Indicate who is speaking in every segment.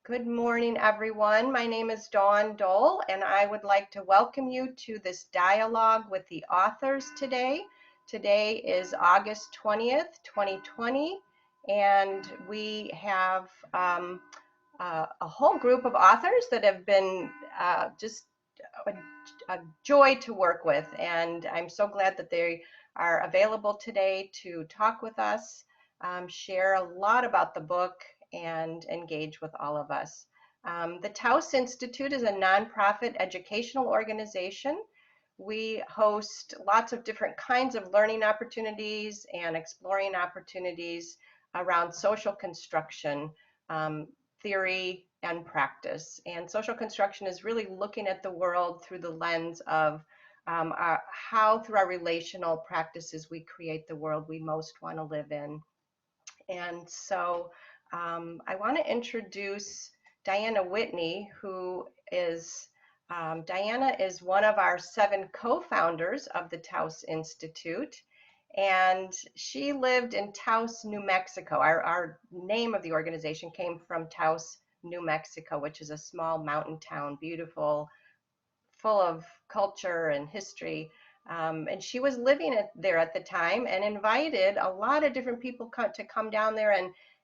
Speaker 1: Good morning, everyone. My name is Dawn Dole, and I would like to welcome you to this dialogue with the authors today. Today is August 20th, 2020, and we have a whole group of authors that have been just a, a joy to work with, and I'm so glad that they are available today to talk with us, share a lot about the book, and engage with all of us. The Taos Institute is a nonprofit educational organization. We host lots of different kinds of learning opportunities and exploring opportunities around social construction, um, theory, and practice. And social construction is really looking at the world through the lens of how, through our relational practices, we create the world we most want to live in. And so I want to introduce Diana Whitney, who is Diana is one of our 7 co-founders of the Taos Institute, and she lived in Taos, New Mexico. Our name of the organization came from Taos, New Mexico, which is a small mountain town, beautiful, full of culture and history. And she was living there at the time and invited a lot of different people to come down there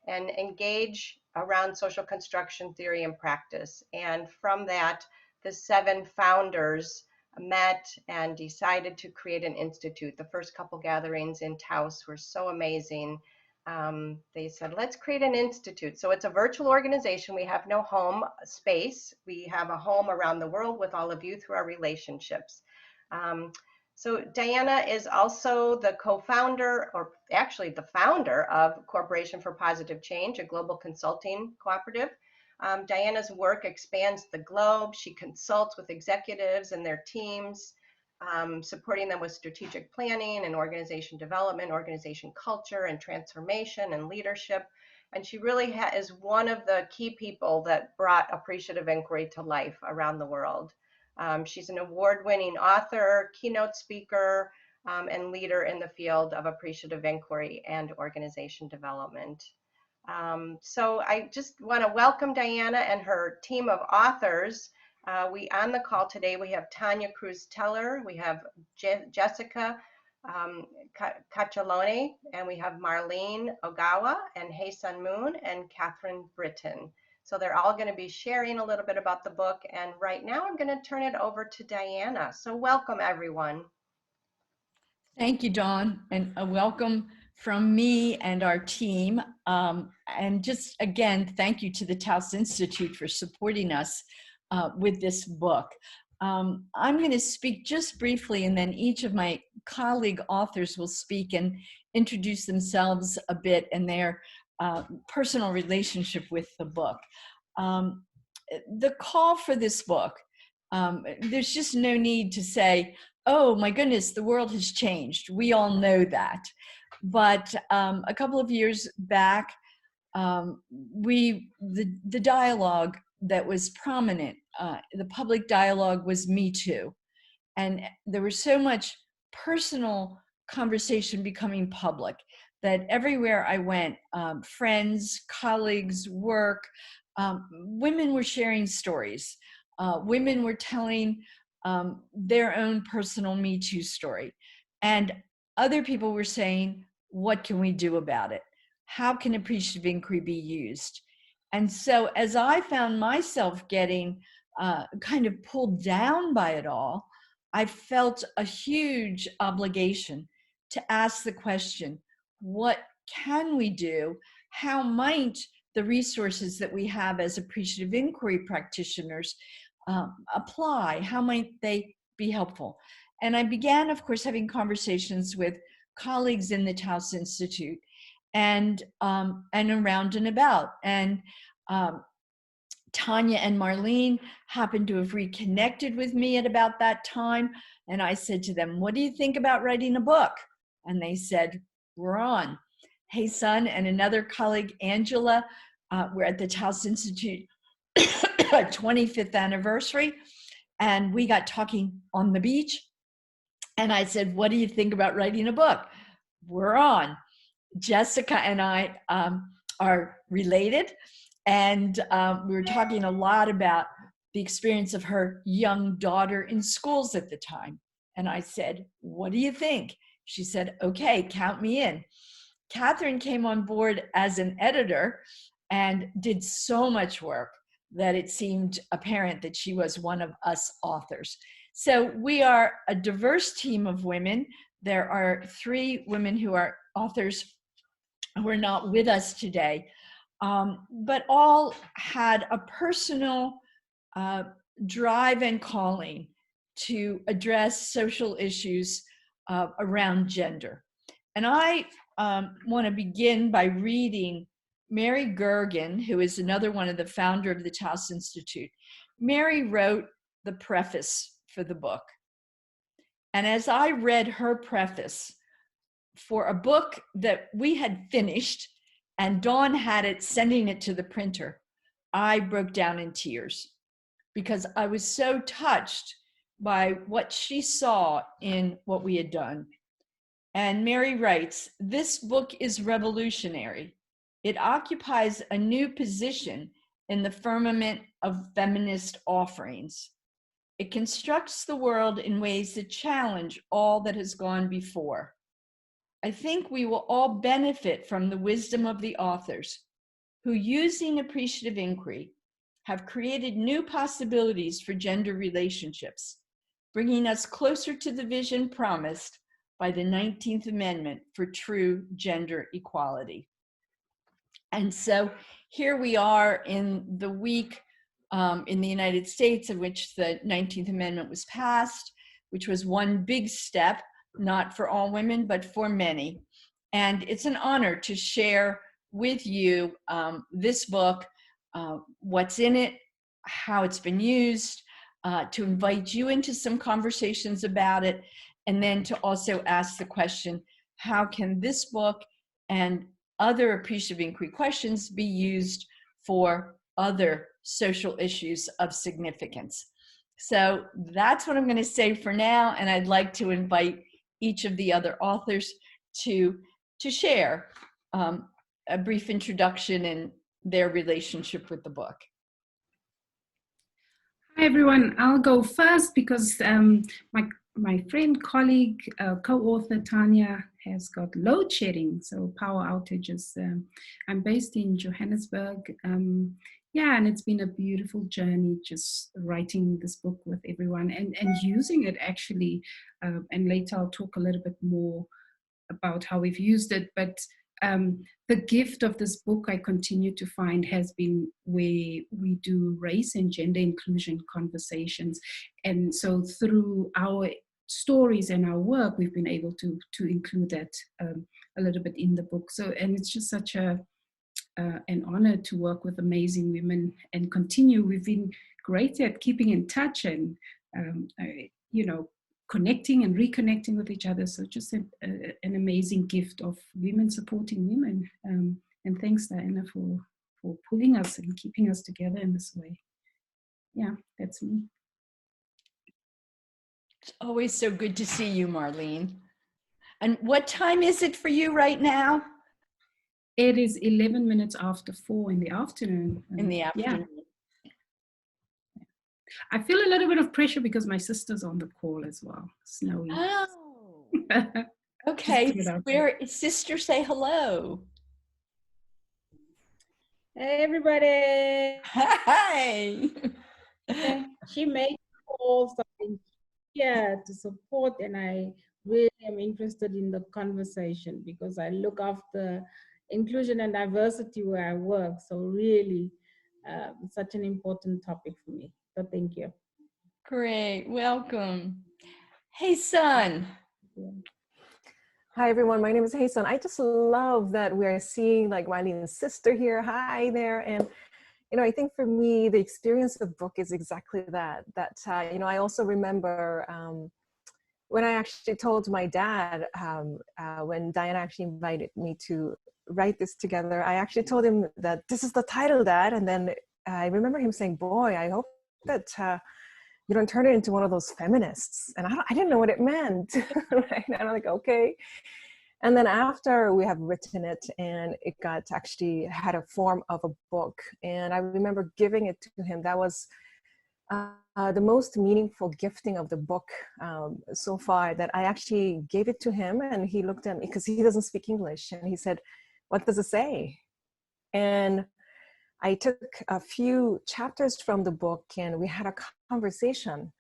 Speaker 1: and engage around social construction theory and practice. And from that, the 7 founders met and decided to create an institute. The first couple gatherings in Taos were so amazing. They said, let's create an institute. So it's a virtual organization. We have no home space. We have a home around the world with all of you through our relationships. So Diana is also the co-founder, or actually the founder, of Corporation for Positive Change, a global consulting cooperative. Diana's work expands the globe. She consults with executives and their teams, supporting them with strategic planning and organization development, organization culture and transformation and leadership. And she really is one of the key people that brought appreciative inquiry to life around the world. She's an award-winning author, keynote speaker, and leader in the field of appreciative inquiry and organization development. So I just want to welcome Diana and her team of authors. On the call today, we have Tanya Cruz Teller, we have Jessica Cocciolone, and we have Marlene Ogawa, and Haesun and Kathryn Britton. So they're all going to be sharing a little bit about the book. And right now I'm going to turn it over to Diana. So welcome, everyone.
Speaker 2: Thank you, Dawn, and a welcome from me and our team. And just again, thank you to the Taos Institute for supporting us with this book. I'm going to speak just briefly, and then each of my colleague authors will speak and introduce themselves a bit and their personal relationship with the book. The call for this book, there's just no need to say, oh my goodness, the world has changed. We all know that. But a couple of years back, the dialogue that was prominent, the public dialogue was Me Too. And there was so much personal conversation becoming public that everywhere I went, friends, colleagues, work, women were sharing stories. Women were telling their own personal Me Too story. And other people were saying, what can we do about it? How can appreciative inquiry be used? And so as I found myself getting kind of pulled down by it all, I felt a huge obligation to ask the question, what can we do? How might the resources that we have as appreciative inquiry practitioners apply? How might they be helpful? And I began, of course, having conversations with colleagues in the Taos Institute and around and about. And Tanya and Marlene happened to have reconnected with me at about that time. And I said to them, what do you think about writing a book? And they said, we're on. Haesun and another colleague, Angela, were at the Taos Institute 25th anniversary. And we got talking on the beach. And I said, what do you think about writing a book? We're on. Jessica and I are related. And we were talking a lot about the experience of her young daughter in schools at the time. And I said, what do you think? She said, okay, count me in. Kathryn came on board as an editor and did so much work that it seemed apparent that she was one of us authors. So we are a diverse team of women. There are 3 women who are authors who are not with us today, but all had a personal drive and calling to address social issues around gender. And I want to begin by reading Mary Gergen, who is another one of the founder of the Taos Institute. Mary wrote the preface for the book. And as I read her preface for a book that we had finished and Dawn had it, sending it to the printer, I broke down in tears because I was so touched by what she saw in what we had done. And Mary writes, this book is revolutionary. It occupies a new position in the firmament of feminist offerings. It constructs the world in ways that challenge all that has gone before. I think we will all benefit from the wisdom of the authors who, using appreciative inquiry, have created new possibilities for gender relationships, bringing us closer to the vision promised by the 19th Amendment for true gender equality. And so here we are in the week in the United States in which the 19th Amendment was passed, which was one big step, not for all women, but for many. And it's an honor to share with you this book, what's in it, how it's been used, to invite you into some conversations about it, and then to also ask the question, how can this book and other appreciative inquiry questions be used for other social issues of significance? So that's what I'm going to say for now, and I'd like to invite each of the other authors to share a brief introduction and their relationship with the book.
Speaker 3: Hi everyone, I'll go first because my friend, colleague, co-author Tanya has got load shedding, so power outages. I'm based in Johannesburg. Yeah, and it's been a beautiful journey just writing this book with everyone and using it actually. And later I'll talk a little bit more about how we've used it. But the gift of this book I continue to find has been where we do race and gender inclusion conversations. And so through our stories and our work, we've been able to include that a little bit in the book. So, and it's just such an honor to work with amazing women and continue. We've been great at keeping in touch and, connecting and reconnecting with each other. So just an amazing gift of women supporting women. And thanks, Diana, for pulling us and keeping us together in this way. Yeah, that's me.
Speaker 2: It's always so good to see you, Marlene. And what time is it for you right now?
Speaker 3: It is 11 minutes after 4 in the afternoon.
Speaker 2: In the afternoon.
Speaker 3: Yeah. I feel a little bit of pressure because my sister's on the call as well. Snowy.
Speaker 2: Oh, okay. Where sister, say hello.
Speaker 4: Hey everybody.
Speaker 2: Hi.
Speaker 4: She made calls here to support, and I really am interested in the conversation because I look after inclusion and diversity where I work. So really, it's such an important topic for me. So thank you.
Speaker 2: Great, welcome. Haesun.
Speaker 5: Hi everyone, my name is Haesun. I just love that we're seeing like Marlene's sister here. Hi there. And I think for me, the experience of the book is exactly that. I also remember when I actually told my dad, when Diana actually invited me to write this together, I actually told him that this is the title, Dad. And then I remember him saying, boy, I hope that you don't turn it into one of those feminists. And I didn't know what it meant. Right? And I'm like, okay. And then after we have written it and it got actually had a form of a book, and I remember giving it to him. That was the most meaningful gifting of the book so far, that I actually gave it to him, and he looked at me because he doesn't speak English, and he said, "What does it say?" And I took a few chapters from the book and we had a conversation.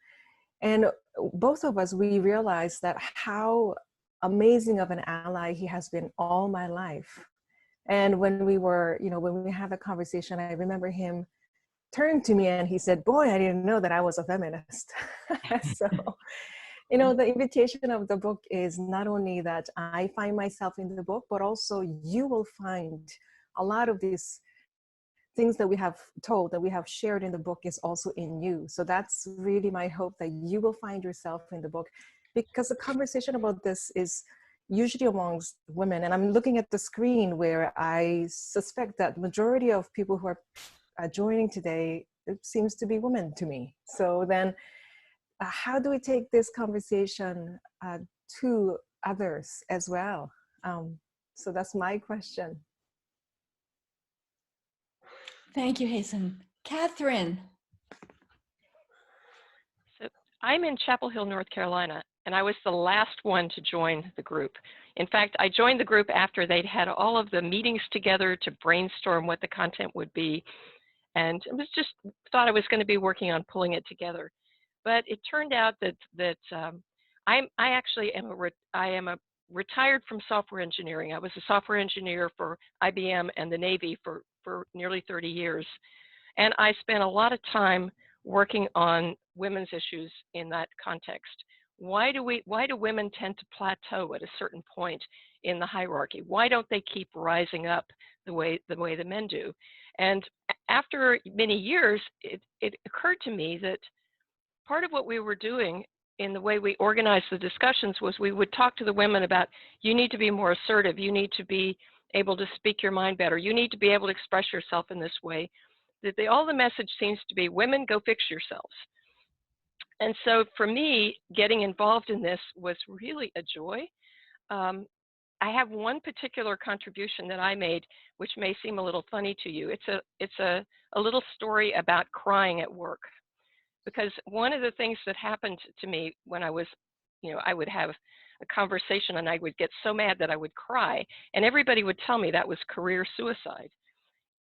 Speaker 5: And both of us, we realized that how amazing of an ally he has been all my life. And when we were, when we had a conversation, I remember him turned to me and he said, "Boy, I didn't know that I was a feminist." So, the invitation of the book is not only that I find myself in the book, but also you will find a lot of these things that we have told, that we have shared in the book, is also in you. So that's really my hope, that you will find yourself in the book, because the conversation about this is usually amongst women. And I'm looking at the screen where I suspect that majority of people who are joining today, it seems to be women to me. So then how do we take this conversation to others as well? So that's my question.
Speaker 2: Thank you, Haesun. Kathryn.
Speaker 6: So I'm in Chapel Hill, North Carolina, and I was the last one to join the group. In fact, I joined the group after they'd had all of the meetings together to brainstorm what the content would be, and it was just thought I was going to be working on pulling it together. But it turned out that I actually am a retired from software engineering. I was a software engineer for IBM and the Navy for nearly 30 years. And I spent a lot of time working on women's issues in that context. Why do women tend to plateau at a certain point in the hierarchy? Why don't they keep rising up the way the men do? And after many years, it occurred to me that part of what we were doing in the way we organized the discussions was we would talk to the women about, you need to be more assertive, you need to be able to speak your mind better, you need to be able to express yourself in this way. All the message seems to be, women, go fix yourselves. And so for me, getting involved in this was really a joy. I have one particular contribution that I made, which may seem a little funny to you. It's a little story about crying at work. Because one of the things that happened to me when I was, I would have a conversation and I would get so mad that I would cry, and everybody would tell me that was career suicide.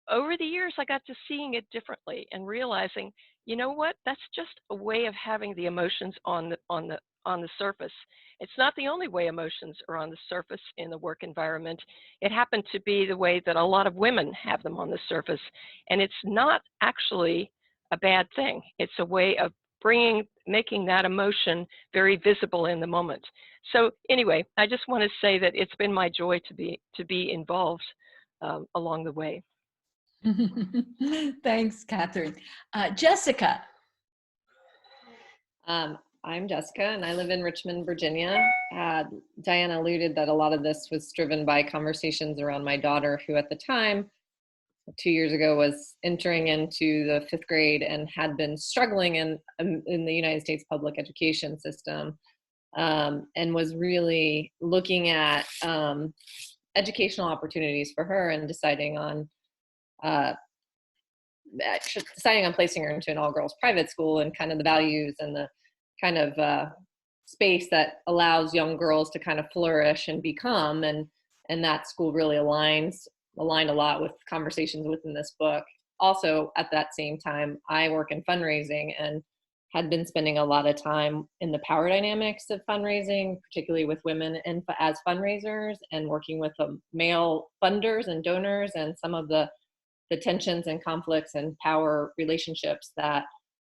Speaker 6: Over the years, I got to seeing it differently and realizing, you know what, that's just a way of having the emotions on the surface. It's not the only way emotions are on the surface in the work environment. It happened to be the way that a lot of women have them on the surface, and it's not actually a bad thing. It's a way of making that emotion very visible in the moment. So anyway, I just want to say that it's been my joy to be involved along the way.
Speaker 2: Thanks, Kathryn. Jessica.
Speaker 7: I'm Jessica, and I live in Richmond, Virginia. Diana alluded that a lot of this was driven by conversations around my daughter, who at the time, 2 years ago, was entering into the 5th grade and had been struggling in the United States public education system, and was really looking at educational opportunities for her and deciding on placing her into an all-girls private school, and kind of the values and the kind of space that allows young girls to kind of flourish and become, and that school really aligned a lot with conversations within this book. Also, at that same time, I work in fundraising and had been spending a lot of time in the power dynamics of fundraising, particularly with women and as fundraisers, and working with male funders and donors, and some of the tensions and conflicts and power relationships that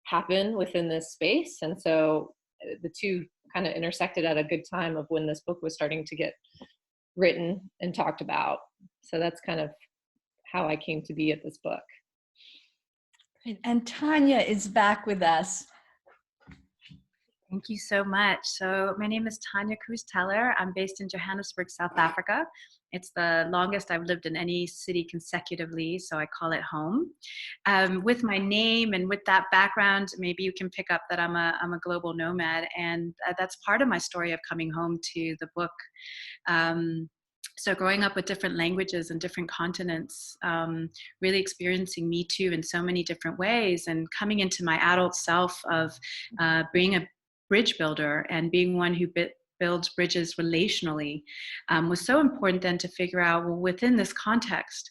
Speaker 7: happen within this space. And so the two kind of intersected at a good time of when this book was starting to get written and talked about. So that's kind of how I came to be at this book.
Speaker 2: And Tanya is back with us.
Speaker 8: Thank you so much. So my name is Tanya Cruz. I'm based in Johannesburg, South Africa. It's the longest I've lived in any city consecutively, so I call it home. With my name and with that background, maybe you can pick up that I'm a global nomad, and that's part of my story of coming home to the book. So growing up with different languages and different continents, really experiencing Me Too in so many different ways, and coming into my adult self of being a bridge builder and being one who builds bridges relationally, was so important then to figure out, well, within this context,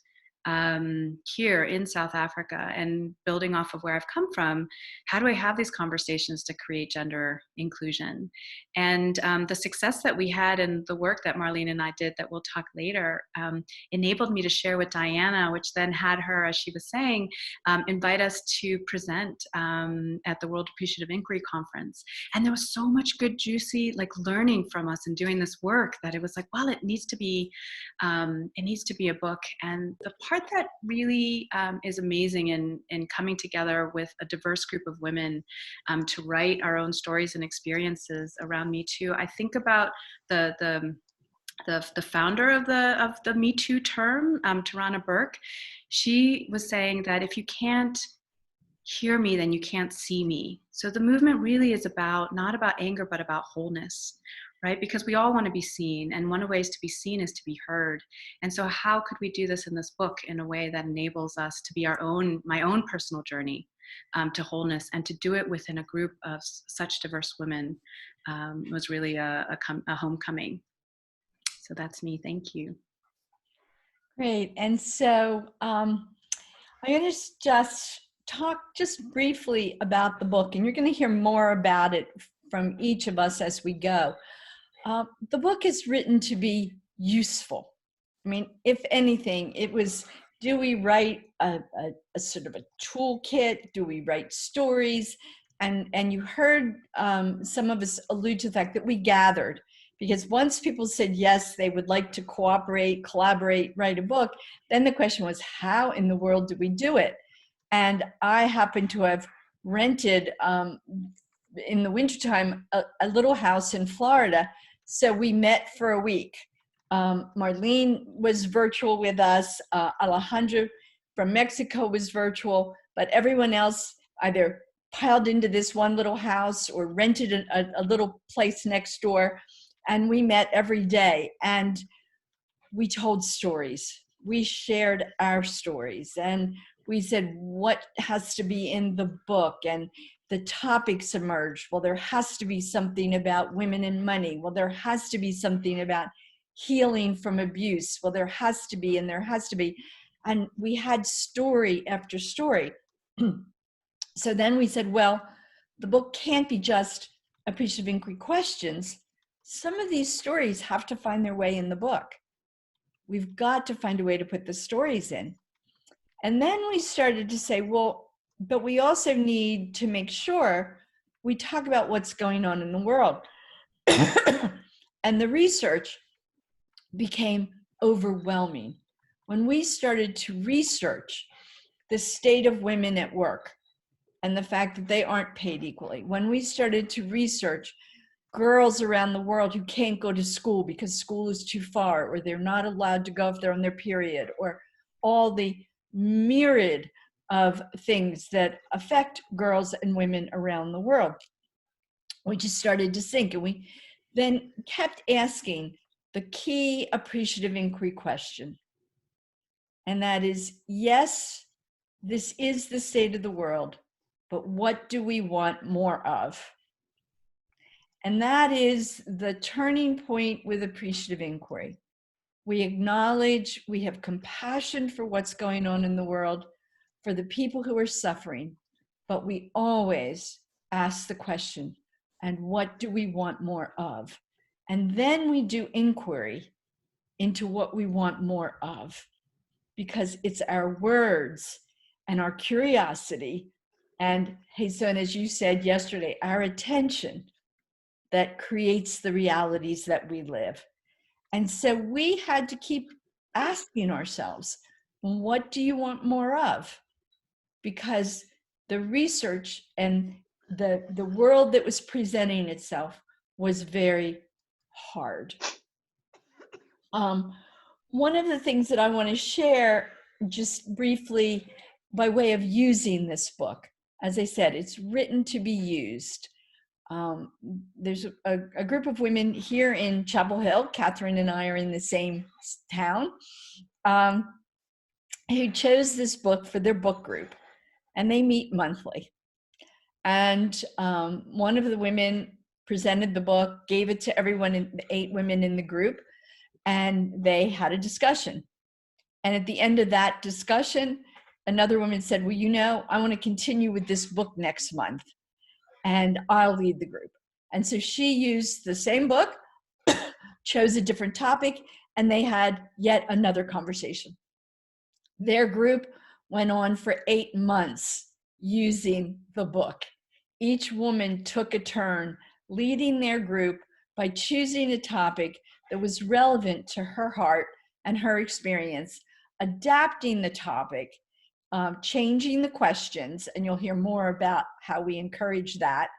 Speaker 8: here in South Africa and building off of where I've come from, how do I have these conversations to create gender inclusion? And the success that we had and the work that Marlene and I did that we'll talk later enabled me to share with Diana, which then had her, as she was saying, invite us to present at the World Appreciative Inquiry Conference. And there was so much good, juicy, like learning from us and doing this work that it was like, well, it needs to be a book. And the part that really is amazing in coming together with a diverse group of women to write our own stories and experiences around Me Too, I think about the founder of the Me Too term, Tarana Burke. She was saying that if you can't hear me, then you can't see me. So the movement really is not about anger, but about wholeness, right? Because we all want to be seen, and one of the ways to be seen is to be heard. And so how could we do this in this book in a way that enables us to be my own personal journey to wholeness, and to do it within a group of such diverse women was really a homecoming. So that's me. Thank you.
Speaker 2: Great. And so I'm going to just talk just briefly about the book, and you're going to hear more about it from each of us as we go. The book is written to be useful. I mean, if anything, it was, do we write a sort of a toolkit? Do we write stories? And you heard some of us allude to the fact that we gathered, because once people said yes, they would like to cooperate, collaborate, write a book, then the question was, how in the world do we do it? And I happen to have rented in the wintertime a little house in Florida. So we met for a week. Marlene was virtual with us. Alejandra from Mexico was virtual, but everyone else either piled into this one little house or rented a little place next door. And we met every day, and we told stories. We shared our stories, and we said, what has to be in the book? And the topics emerged. Well, there has to be something about women and money. Well, there has to be something about healing from abuse. Well, there has to be, and there has to be. And we had story after story. So then we said, well, the book can't be just appreciative inquiry questions. Some of these stories have to find their way in the book. We've got to find a way to put the stories in. And then we started to say, well, but we also need to make sure we talk about what's going on in the world. And the research became overwhelming. When we started to research the state of women at work and the fact that they aren't paid equally, when we started to research girls around the world who can't go to school because school is too far, or they're not allowed to go if they're on their period, or all the myriad of things that affect girls and women around the world, we just started to think, and we then kept asking the key appreciative inquiry question. And that is, yes, this is the state of the world, but what do we want more of? And that is the turning point with appreciative inquiry. We acknowledge, we have compassion for what's going on in the world, for the people who are suffering, but we always ask the question, and what do we want more of? And then we do inquiry into what we want more of, because it's our words and our curiosity and, Haesun, as you said yesterday, our attention that creates the realities that we live. And so we had to keep asking ourselves, what do you want more of? Because the research and the world that was presenting itself was very hard. One of the things that I want to share just briefly by way of using this book, as I said, it's written to be used. There's a group of women here in Chapel Hill, Kathryn and I are in the same town, who chose this book for their book group, and they meet monthly. And one of the women presented the book, gave it to everyone, the 8 women in the group, and they had a discussion. And at the end of that discussion, another woman said, well, you know, I want to continue with this book next month, and I'll lead the group. And so she used the same book, chose a different topic, and they had yet another conversation. Their group went on for 8 months using the book. Each woman took a turn leading their group by choosing a topic that was relevant to her heart and her experience, adapting the topic, changing the questions, and you'll hear more about how we encourage that,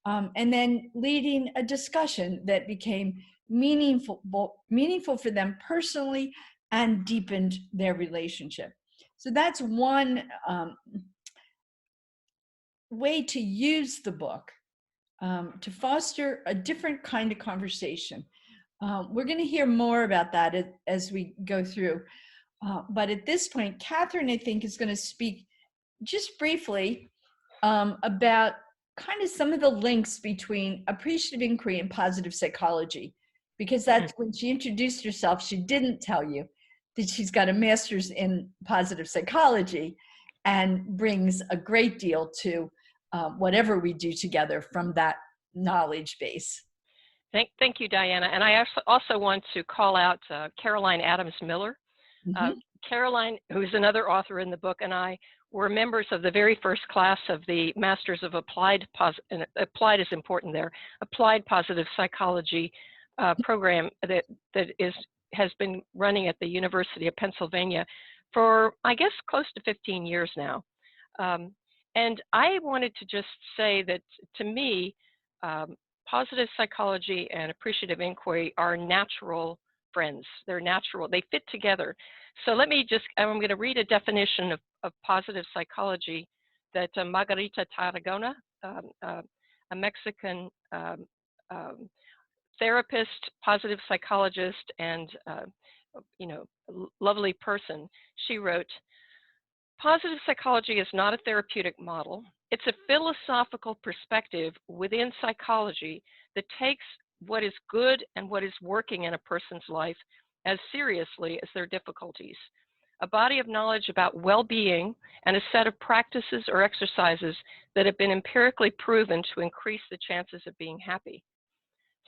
Speaker 2: and then leading a discussion that became meaningful for them personally and deepened their relationship. So that's one way to use the book to foster a different kind of conversation. We're going to hear more about that as we go through. But at this point, Kathryn, I think, is going to speak just briefly about kind of some of the links between appreciative inquiry and positive psychology, because that's when she introduced herself, she didn't tell you that she's got a master's in positive psychology and brings a great deal to whatever we do together from that knowledge base.
Speaker 6: Thank you, Diana. And I also want to call out Caroline Adams Miller. Caroline, who's another author in the book, and I were members of the very first class of the Masters of Applied is important there, Applied Positive Psychology program that has been running at the University of Pennsylvania for, I guess, close to 15 years now. And I wanted to just say that, to me, positive psychology and appreciative inquiry are natural friends. They're natural. They fit together. So let me just, I'm going to read a definition of positive psychology that Margarita Tarragona, a Mexican therapist, positive psychologist, and lovely person, she wrote, positive psychology is not a therapeutic model. It's a philosophical perspective within psychology that takes what is good and what is working in a person's life as seriously as their difficulties. A body of knowledge about well-being and a set of practices or exercises that have been empirically proven to increase the chances of being happy.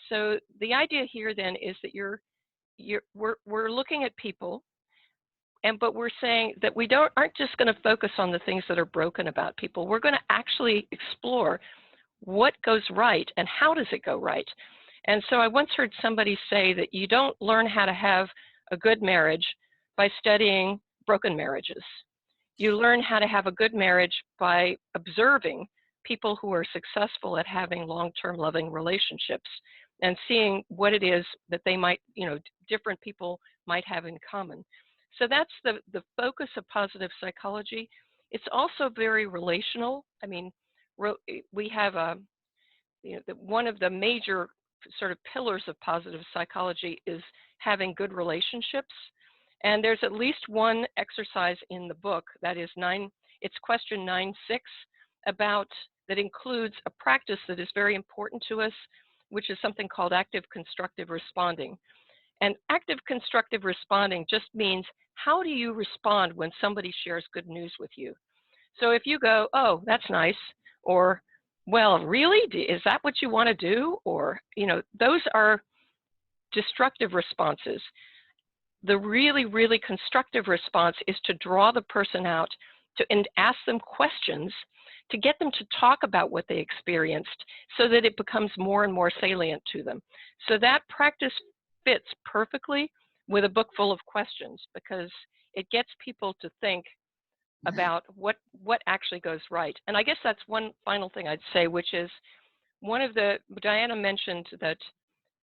Speaker 6: So the idea here then is that we're looking at people, but we're saying that we aren't just going to focus on the things that are broken about people. We're going to actually explore what goes right and how does it go right. And so I once heard somebody say that you don't learn how to have a good marriage by studying broken marriages. You learn how to have a good marriage by observing people who are successful at having long-term loving relationships and seeing what it is that they might, different people might have in common. So that's the focus of positive psychology. It's also very relational. I mean, we have one of the major sort of pillars of positive psychology is having good relationships. And there's at least one exercise in the book that is it's question 9.6 that includes a practice that is very important to us, which is something called active constructive responding. And active constructive responding just means, how do you respond when somebody shares good news with you? So if you go, oh, that's nice, or, well, really, is that what you want to do? Or, those are destructive responses. The really, really constructive response is to draw the person out and ask them questions to get them to talk about what they experienced so that it becomes more and more salient to them. So that practice fits perfectly with a book full of questions because it gets people to think about what actually goes right. And I guess that's one final thing I'd say, which is Diana mentioned that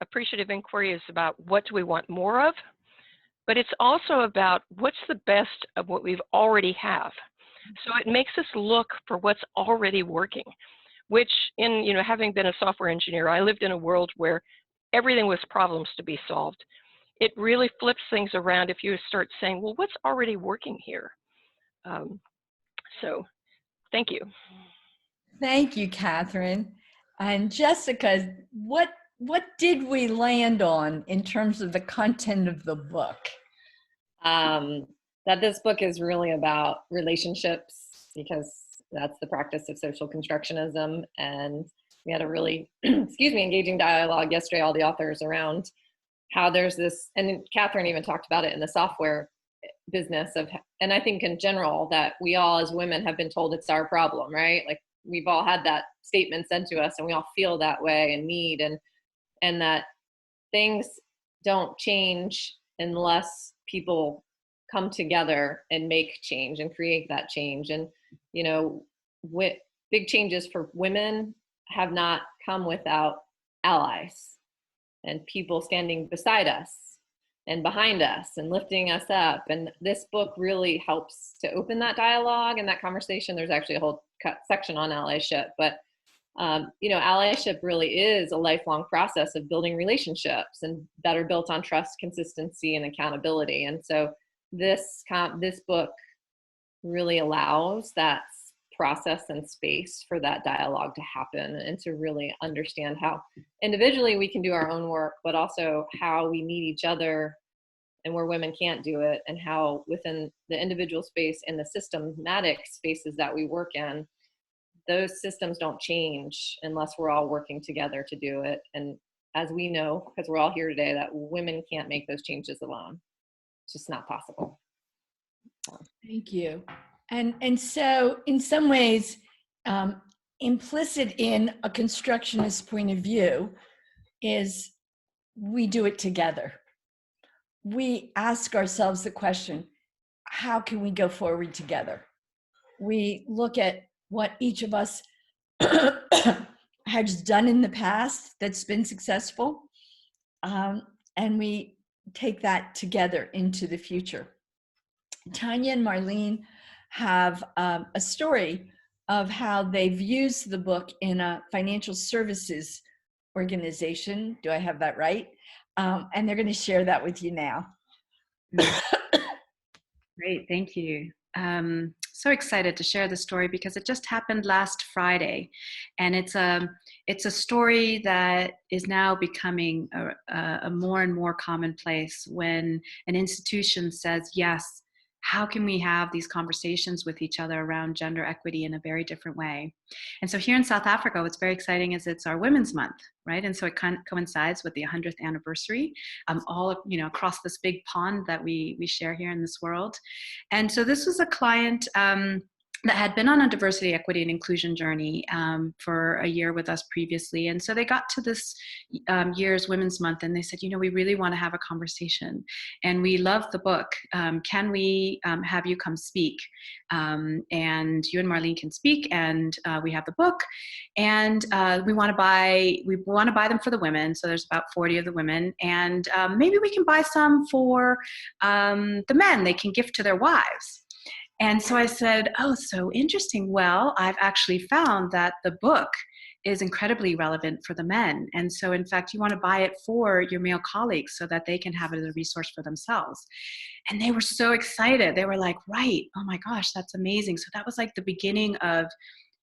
Speaker 6: appreciative inquiry is about what do we want more of. but it's also about what's the best of what we've already have. So it makes us look for what's already working, which in, having been a software engineer, I lived in a world where everything was problems to be solved. It really flips things around if you start saying, well, what's already working here? So thank you.
Speaker 2: Thank you, Kathryn. And Jessica, what did we land on in terms of the content of the book?
Speaker 7: That this book is really about relationships, because that's the practice of social constructionism. And we had a really, engaging dialogue yesterday, all the authors, around how there's this, and Kathryn even talked about it in the software business and I think in general that we all as women have been told it's our problem, right? Like we've all had that statement sent to us, and we all feel that way and need, and that things don't change unless people come together and make change and create that change. And, big changes for women have not come without allies and people standing beside us and behind us and lifting us up. And this book really helps to open that dialogue and that conversation. There's actually a whole section on allyship, but allyship really is a lifelong process of building relationships and that are built on trust, consistency, and accountability. And so this book really allows that process and space for that dialogue to happen, and to really understand how individually we can do our own work, but also how we need each other and where women can't do it, and how within the individual space and the systematic spaces that we work in, those systems don't change unless we're all working together to do it. And as we know, because we're all here today, that women can't make those changes alone. It's just not possible.
Speaker 2: Thank you. And so in some ways, implicit in a constructionist point of view is we do it together. We ask ourselves the question, how can we go forward together? We look at what each of us has done in the past that's been successful, and we take that together into the future. Tanya and Marlene have a story of how they've used the book in a financial services organization. Do I have that right? And they're going to share that with you now.
Speaker 8: Great, thank you. So excited to share the story because it just happened last Friday, and it's a story that is now becoming a more and more commonplace when an institution says, yes, how can we have these conversations with each other around gender equity in a very different way? And so here in South Africa, what's very exciting is it's our Women's Month, right? And so it kind of coincides with the 100th anniversary, all across this big pond that we share here in this world. And so this was a client that had been on a diversity, equity, and inclusion journey for a year with us previously. And so they got to this year's Women's Month and they said, we really want to have a conversation. And we love the book. Can we have you come speak? And you and Marlene can speak, and we have the book. And we want to buy them for the women. So there's about 40 of the women. And maybe we can buy some for the men. They can gift to their wives. And so I said, oh, so interesting. Well, I've actually found that the book is incredibly relevant for the men. And so in fact, you want to buy it for your male colleagues so that they can have it as a resource for themselves. And they were so excited. They were like, right, oh my gosh, that's amazing. So that was like the beginning of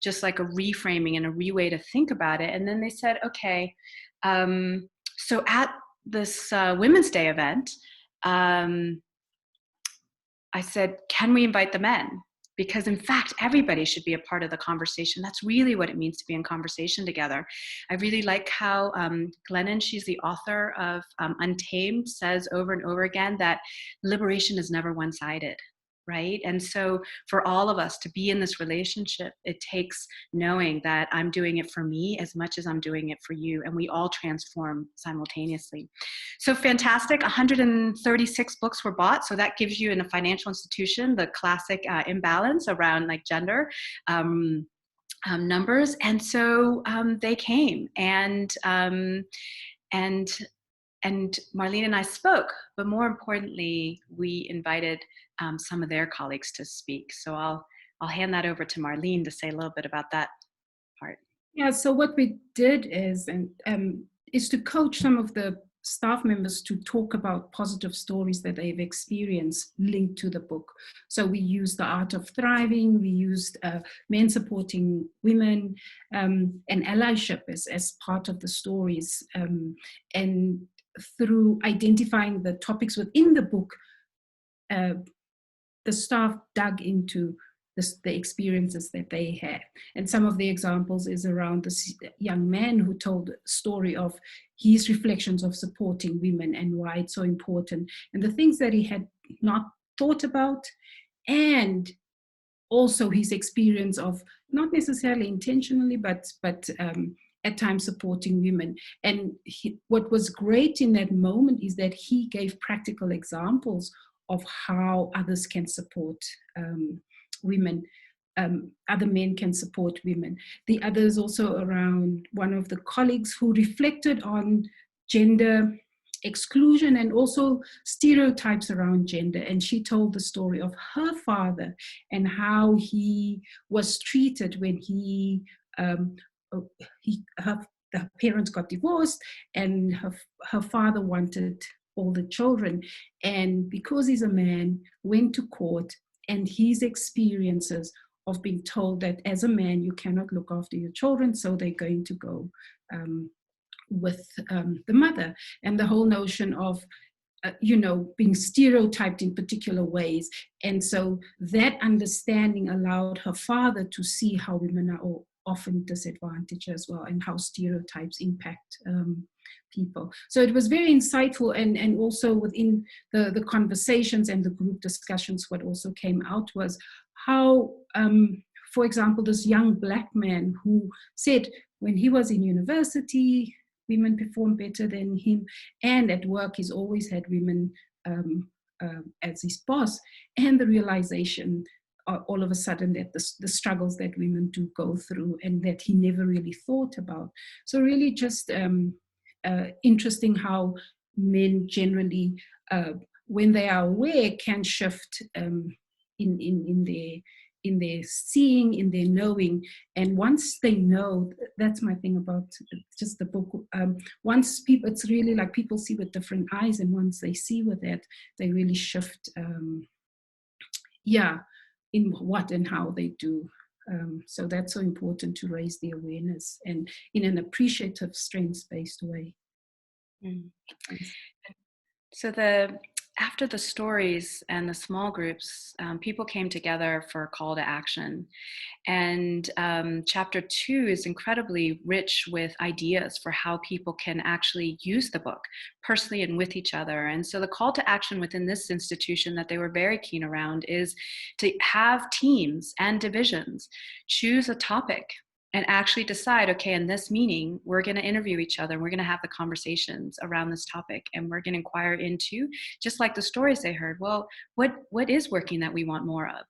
Speaker 8: just like a reframing and a re-way to think about it. And then they said, okay, so at this Women's Day event, I said, can we invite the men? Because in fact, everybody should be a part of the conversation. That's really what it means to be in conversation together. I really like how Glennon, she's the author of Untamed, says over and over again that liberation is never one-sided, right? And so for all of us to be in this relationship, it takes knowing that I'm doing it for me as much as I'm doing it for you, and we all transform simultaneously. So fantastic, 136 books were bought. So that gives you in a financial institution the classic imbalance around like gender numbers. And so they came, and and Marlene and I spoke, but more importantly, we invited some of their colleagues to speak. So I'll hand that over to Marlene to say a little bit about that part.
Speaker 3: Yeah, so what we did is to coach some of the staff members to talk about positive stories that they've experienced linked to the book. So we used the art of thriving, we used men supporting women, and allyship as part of the stories. And through identifying the topics within the book, the staff dug into the experiences that they had. And some of the examples is around this young man who told a story of his reflections of supporting women and why it's so important, and the things that he had not thought about, and also his experience of not necessarily intentionally, but at times supporting women. And what was great in that moment is that he gave practical examples of how others can support women, other men can support women. The other is also around one of the colleagues who reflected on gender exclusion and also stereotypes around gender. And she told the story of her father and how he was treated when her parents got divorced, and her father wanted all the children. And because he's a man, went to court, and his experiences of being told that as a man, you cannot look after your children, so they're going to go with the mother. And the whole notion of, being stereotyped in particular ways. And so that understanding allowed her father to see how women are often disadvantaged as well, and how stereotypes impact people. So it was very insightful, and also within the conversations and the group discussions, what also came out was how, for example, this young Black man who said when he was in university, women performed better than him, and at work he's always had women as his boss, and the realization all of a sudden that the struggles that women do go through and that he never really thought about. So really just interesting how men generally, when they are aware, can shift in their seeing, in their knowing. And once they know, that's my thing about just the book. Once people, it's really like people see with different eyes, and once they see with that, they really shift, in what and how they do. So that's so important to raise the awareness, and in an appreciative, strengths-based way.
Speaker 8: Mm. So after the stories and the small groups, people came together for a call to action. And chapter 2 is incredibly rich with ideas for how people can actually use the book personally and with each other. And so the call to action within this institution that they were very keen around is to have teams and divisions choose a topic and actually decide, okay, in this meeting, we're going to interview each other. We're going to have the conversations around this topic, and we're going to inquire into, just like the stories they heard, well, what is working that we want more of?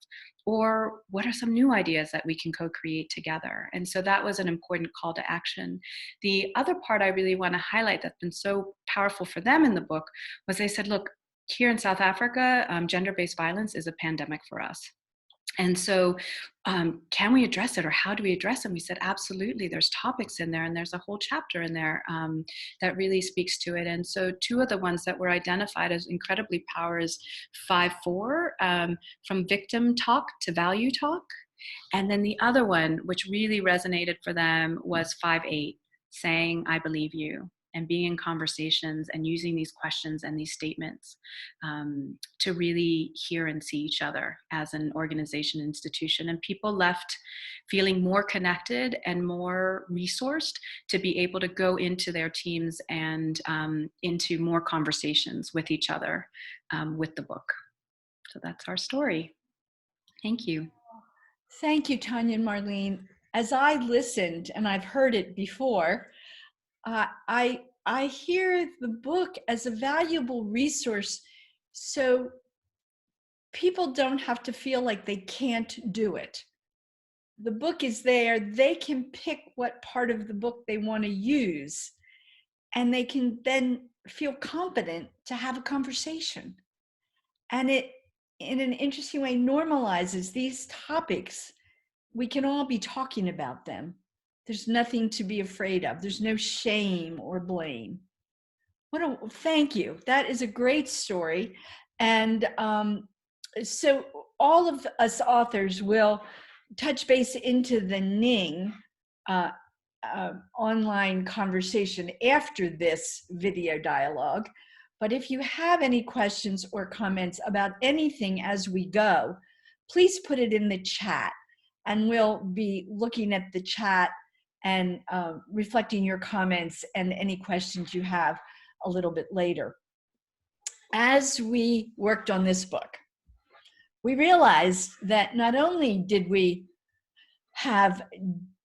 Speaker 8: Or what are some new ideas that we can co-create together? And so that was an important call to action. The other part I really want to highlight that's been so powerful for them in the book was they said, look, here in South Africa, gender-based violence is a pandemic for us. And so can we address it, or how do we address it? And we said, absolutely, there's topics in there, and there's a whole chapter in there that really speaks to it. And so 2 of the ones that were identified as incredibly powerful is 5-4, from victim talk to value talk. And then the other one, which really resonated for them, was 5-8, saying, I believe you, and being in conversations and using these questions and these statements to really hear and see each other as an organization, institution. And people left feeling more connected and more resourced to be able to go into their teams and into more conversations with each other with the book. So that's our story. Thank you.
Speaker 2: Thank you, Tanya and Marlene. As I listened, and I've heard it before, I hear the book as a valuable resource, so people don't have to feel like they can't do it. The book is there. They can pick what part of the book they want to use, and they can then feel confident to have a conversation. And it, in an interesting way, normalizes these topics. We can all be talking about them. There's nothing to be afraid of. There's no shame or blame. Thank you. That is a great story. And so all of us authors will touch base into the Ning online conversation after this video dialogue. But if you have any questions or comments about anything as we go, please put it in the chat, and we'll be looking at the chat and reflecting your comments and any questions you have a little bit later. As we worked on this book, we realized that not only did we have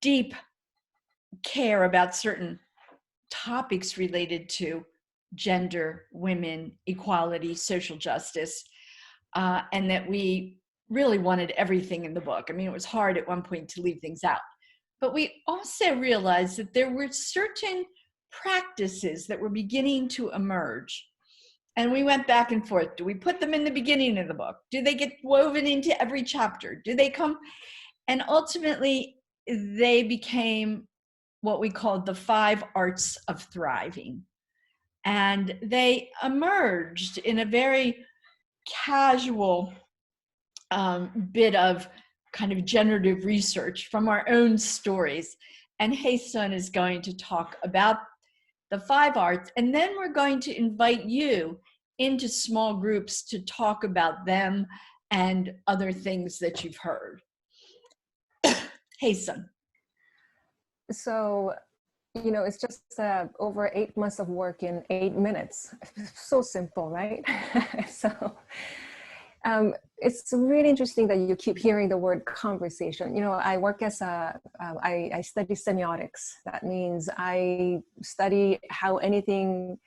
Speaker 2: deep care about certain topics related to gender, women, equality, social justice, and that we really wanted everything in the book. I mean, it was hard at one point to leave things out. But we also realized that there were certain practices that were beginning to emerge. And we went back and forth. Do we put them in the beginning of the book? Do they get woven into every chapter? Do they come? And ultimately, they became what we called the 5 arts of thriving. And they emerged in a very casual bit of kind of generative research from our own stories. And Haesun is going to talk about the 5 arts, and then we're going to invite you into small groups to talk about them and other things that you've heard. Haesun.
Speaker 5: So, you know, it's just over 8 months of work in 8 minutes. So simple, right? So it's really interesting that you keep hearing the word conversation. You know, I work as I study semiotics. That means I study how anything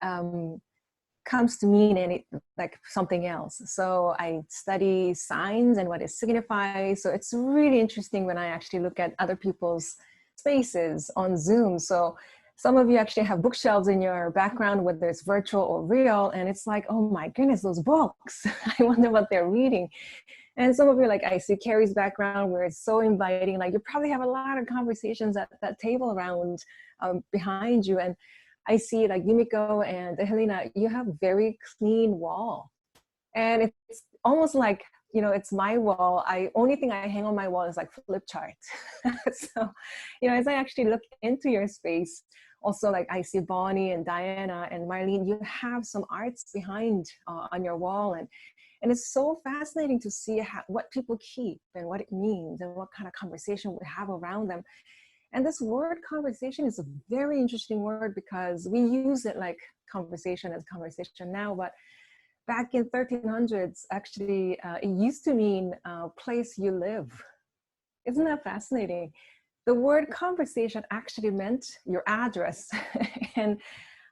Speaker 5: comes to mean like something else. So I study signs and what it signifies. So it's really interesting when I actually look at other people's spaces on Zoom. So some of you actually have bookshelves in your background, whether it's virtual or real, and it's like, oh my goodness, those books. I wonder what they're reading. And some of you, like I see Carrie's background where it's so inviting, like you probably have a lot of conversations at that table around behind you. And I see like Yumiko and Helena, you have very clean wall. And it's almost like, you know, it's my wall. Only thing I hang on my wall is like flip charts. So, you know, as I actually look into your space, also like I see Bonnie and Diana and Marlene, you have some arts behind on your wall. And it's so fascinating to see what people keep and what it means and what kind of conversation we have around them. And this word conversation is a very interesting word because we use it like conversation as conversation now, but back in 1300s, actually, it used to mean place you live. Isn't that fascinating? The word conversation actually meant your address. And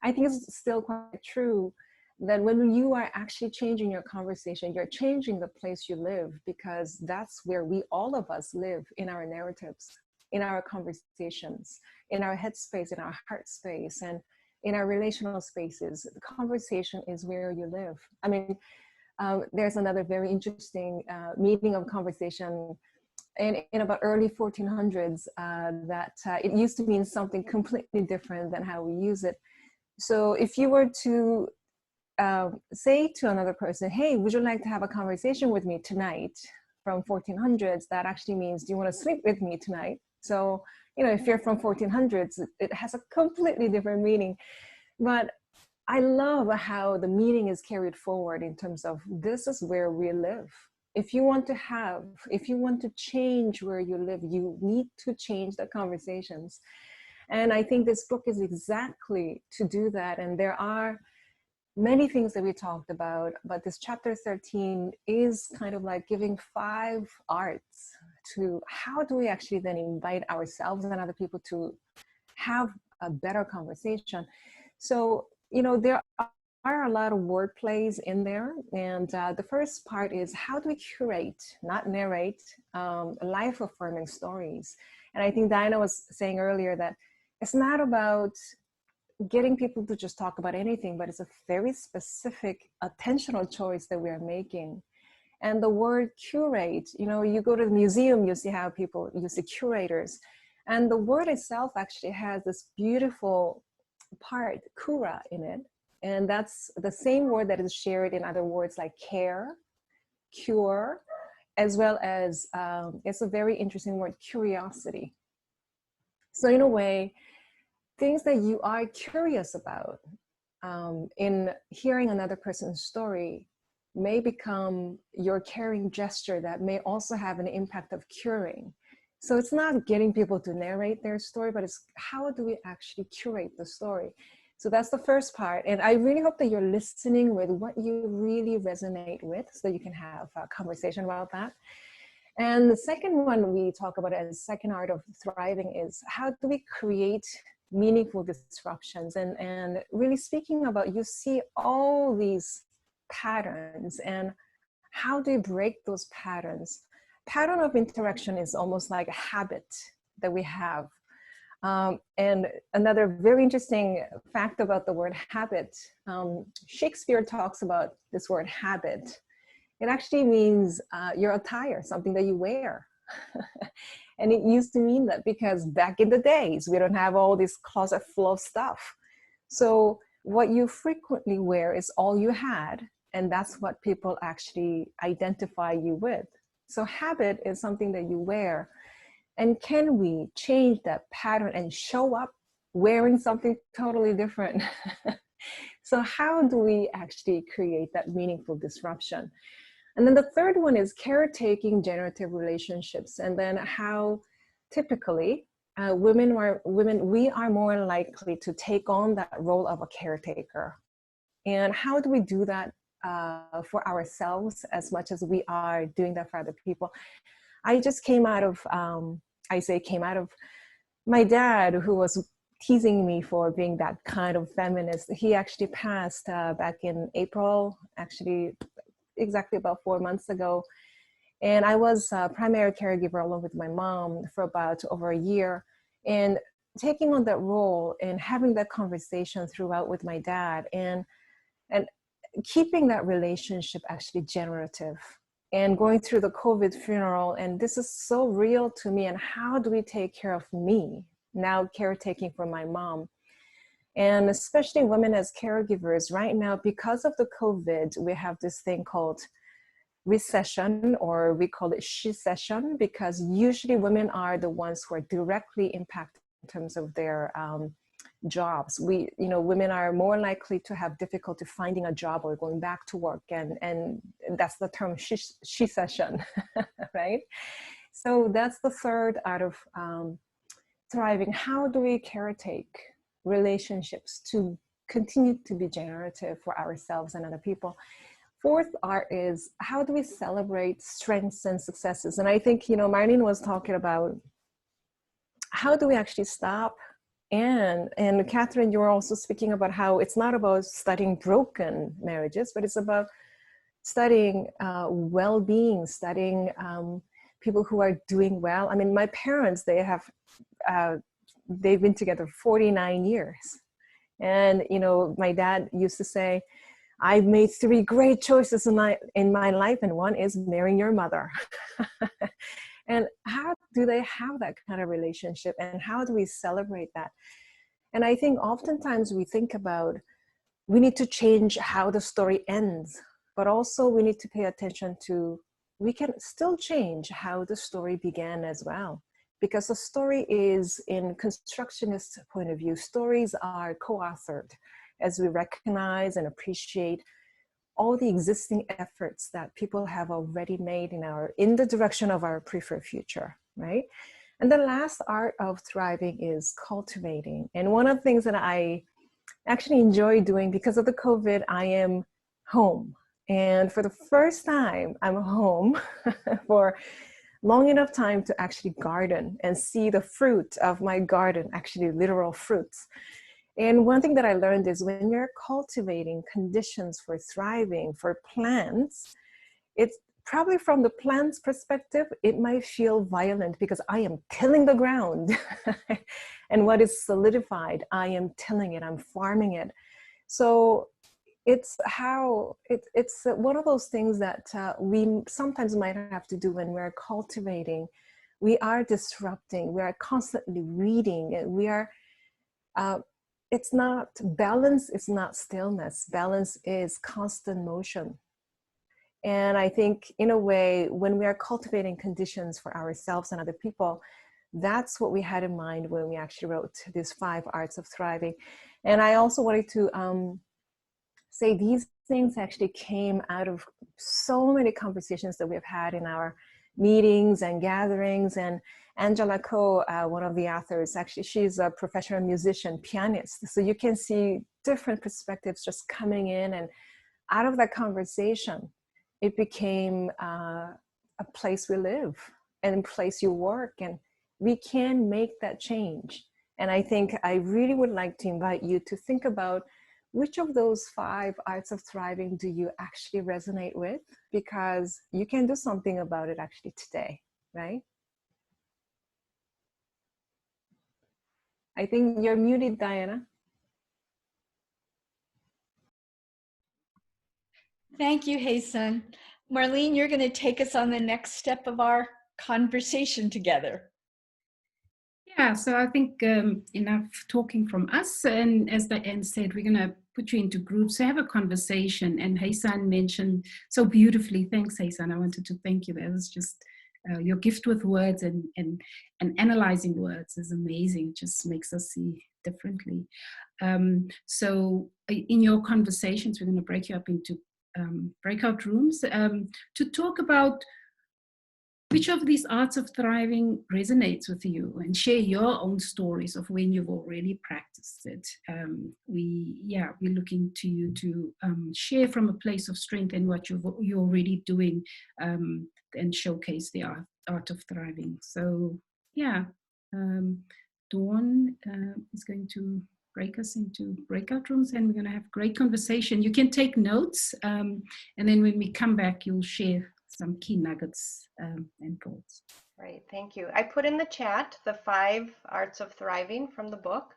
Speaker 5: I think it's still quite true that when you are actually changing your conversation, you're changing the place you live, because that's where all of us live in our narratives, in our conversations, in our headspace, in our heart space, and in our relational spaces. The conversation is where you live. I mean, there's another very interesting meaning of conversation in about early 1400s that it used to mean something completely different than how we use it. So if you were to say to another person, hey, would you like to have a conversation with me tonight, from 1400s, that actually means, do you want to sleep with me tonight? So, you know, if you're from 1400s, it has a completely different meaning. But I love how the meaning is carried forward in terms of this is where we live. If you want to change where you live, you need to change the conversations. And I think this book is exactly to do that. And there are many things that we talked about, but this chapter 13 is kind of like giving 5 arts to how do we actually then invite ourselves and other people to have a better conversation. So, you know, there are a lot of word plays in there. And the first part is how do we curate, not narrate, life affirming stories. And I think Diana was saying earlier that it's not about getting people to just talk about anything, but it's a very specific attentional choice that we are making. And the word curate, you know, you go to the museum, you see how people use the curators. And the word itself actually has this beautiful part, kura, in it. And that's the same word that is shared in other words like care, cure, as well as, it's a very interesting word, curiosity. So in a way, things that you are curious about in hearing another person's story may become your caring gesture that may also have an impact of curing. So it's not getting people to narrate their story, but it's how do we actually curate the story? So that's the first part. And I really hope that you're listening with what you really resonate with so that you can have a conversation about that. And the second one we talk about as second art of thriving is how do we create meaningful disruptions? And really speaking about, you see all these patterns and how do you break those patterns? Pattern of interaction is almost like a habit that we have. And another very interesting fact about the word habit, Shakespeare talks about this word habit. It actually means your attire, something that you wear. And it used to mean that because back in the days, we don't have all this closet full of stuff. So what you frequently wear is all you had, and that's what people actually identify you with. So habit is something that you wear. And can we change that pattern and show up wearing something totally different? So how do we actually create that meaningful disruption? And then the third one is caretaking generative relationships. And then how typically we are more likely to take on that role of a caretaker. And how do we do that for ourselves as much as we are doing that for other people? I just came out of, my dad, who was teasing me for being that kind of feminist. He actually passed back in April, actually exactly about 4 months ago. And I was a primary caregiver along with my mom for about over a year. And taking on that role and having that conversation throughout with my dad and keeping that relationship actually generative and going through the COVID funeral. And this is so real to me. And how do we take care of me now, caretaking for my mom? And especially women as caregivers right now, because of the COVID, we have this thing called recession, or we call it she-cession, because usually women are the ones who are directly impacted in terms of their jobs. Women are more likely to have difficulty finding a job or going back to work. And that's the term she-cession, right? So that's the third out of thriving. How do we caretake relationships to continue to be generative for ourselves and other people? Fourth art is how do we celebrate strengths and successes? And I think, Marlene was talking about how do we actually stop? And Kathryn, you were also speaking about how it's not about studying broken marriages, but it's about studying well-being, studying people who are doing well. I mean, my parents, they've been together 49 years. And, my dad used to say, I've made 3 great choices in my life, and one is marrying your mother. And how do they have that kind of relationship, and how do we celebrate that? And I think oftentimes we think about, we need to change how the story ends, but also we need to pay attention to, we can still change how the story began as well. Because the story is, in constructionist point of view, stories are co-authored as we recognize and appreciate all the existing efforts that people have already made in the direction of our preferred future, right? And the last art of thriving is cultivating. And one of the things that I actually enjoy doing, because of the COVID, I am home. And for the first time, I'm home for long enough time to actually garden and see the fruit of my garden, actually literal fruits. And one thing that I learned is when you're cultivating conditions for thriving for plants, it's probably from the plant's perspective, it might feel violent because I am tilling the ground. And what is solidified, I am tilling it, I'm farming it. So it's how it's one of those things that we sometimes might have to do when we're cultivating. We are disrupting, we are constantly reading, and we are, it's not balance, it's not stillness. Balance is constant motion. And I think in a way, when we are cultivating conditions for ourselves and other people, that's what we had in mind when we actually wrote these 5 arts of thriving. And I also wanted to say these things actually came out of so many conversations that we've had in our meetings and gatherings. And Angela Ko, one of the authors, actually, she's a professional musician, pianist. So you can see different perspectives just coming in, and out of that conversation, it became a place we live and a place you work, and we can make that change. And I think I really would like to invite you to think about which of those 5 arts of thriving do you actually resonate with? Because you can do something about it actually today, right? I think you're muted, Diana.
Speaker 2: Thank you, Haesun. Marlene, you're going to take us on the next step of our conversation together.
Speaker 3: Yeah, so I think enough talking from us. And as Diane said, we're going to put you into groups to have a conversation. And Haesun mentioned so beautifully, thanks Haesun, I wanted to thank you. That was just your gift with words, and analyzing words is amazing. It just makes us see differently. So in your conversations, we're going to break you up into breakout rooms to talk about which of these arts of thriving resonates with you, and share your own stories of when you've already practiced it. We're looking to you to share from a place of strength and what you're already doing, and showcase the art of thriving. So yeah, Dawn is going to break us into breakout rooms, and we're going to have great conversation. You can take notes, and then when we come back, you'll share some key nuggets and thoughts.
Speaker 1: Great, thank you. I put in the chat the 5 arts of thriving from the book.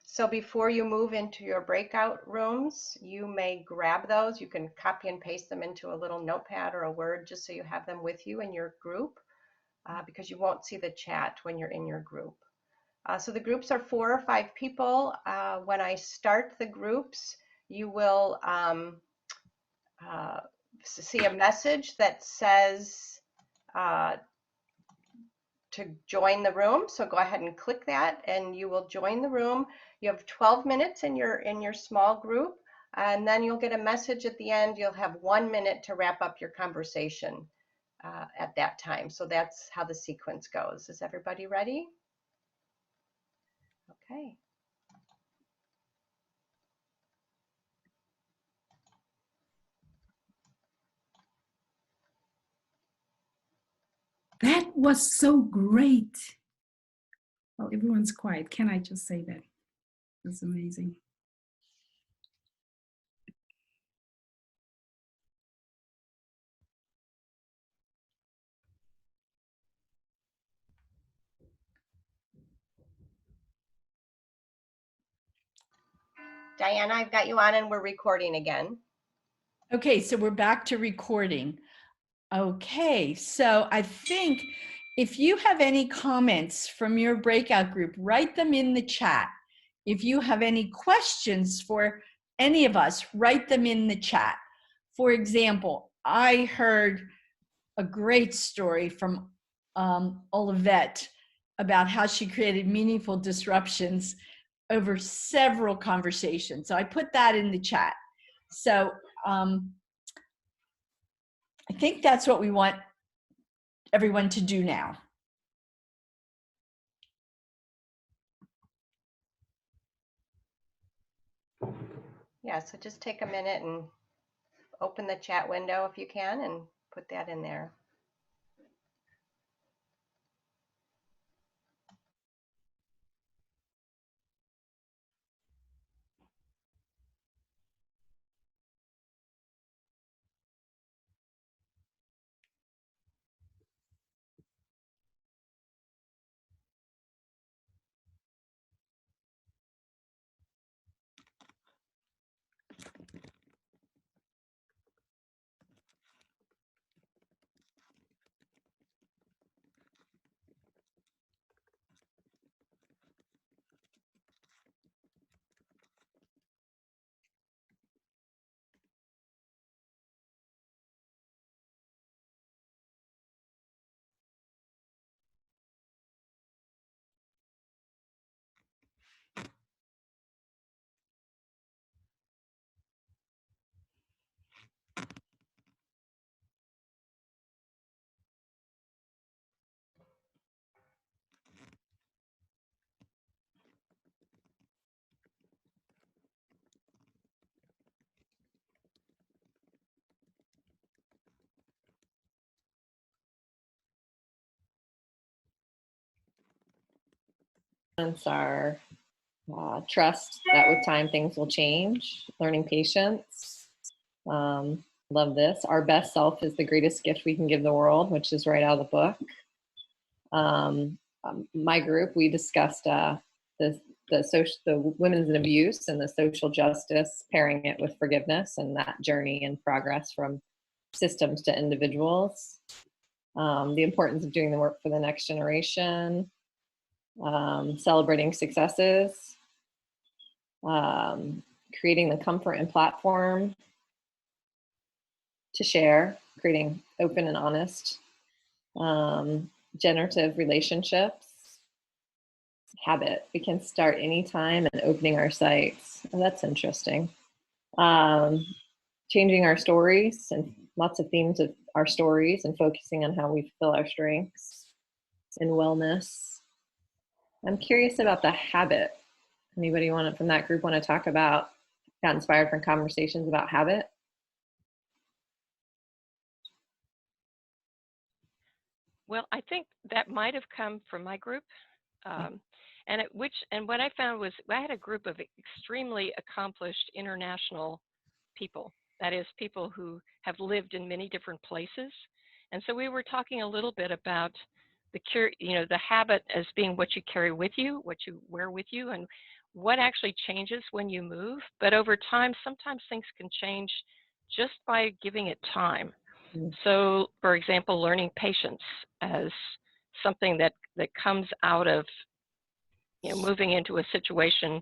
Speaker 1: So before you move into your breakout rooms, you may grab those. You can copy and paste them into a little notepad or a Word, just so you have them with you in your group, because you won't see the chat when you're in your group. So the groups are 4 or 5 people. When I start the groups, you will see a message that says to join the room. So go ahead and click that and you will join the room. You have 12 minutes in your small group, and then you'll get a message at the end. You'll have 1 minute to wrap up your conversation at that time. So that's how the sequence goes. Is everybody ready? Okay.
Speaker 3: That was so great. Well, everyone's quiet. Can I just say that? That's amazing.
Speaker 1: Diana, I've got you on and we're recording again.
Speaker 2: Okay, so we're back to recording. Okay, so I think if you have any comments from your breakout group, write them in the chat. If you have any questions for any of us, write them in the chat. For example, I heard a great story from Olivette about how she created meaningful disruptions over several conversations. So I put that in the chat. So I think that's what we want everyone to do now.
Speaker 1: Yeah, so just take a minute and open the chat window if you can and put that in there.
Speaker 7: are trust that with time things will change, learning patience. Love this. Our best self is the greatest gift we can give the world, which is right out of the book. My group, we discussed the women's and abuse and the social justice, pairing it with forgiveness and that journey and progress from systems to individuals. The importance of doing the work for the next generation, celebrating successes, creating the comfort and platform to share, creating open and honest, generative relationships, habit. We can start anytime and opening our sites. Oh, that's interesting. Changing our stories, and lots of themes of our stories, and focusing on how we fulfill our strengths, and wellness. I'm curious about the habit. Anybody from that group want to talk about, got inspired from conversations about habit?
Speaker 6: Well, I think that might have come from my group. And what I found was I had a group of extremely accomplished international people. That is, people who have lived in many different places. And so we were talking a little bit about the habit as being what you carry with you, what you wear with you, and what actually changes when you move. But over time, sometimes things can change just by giving it time. So, for example, learning patience as something that comes out of moving into a situation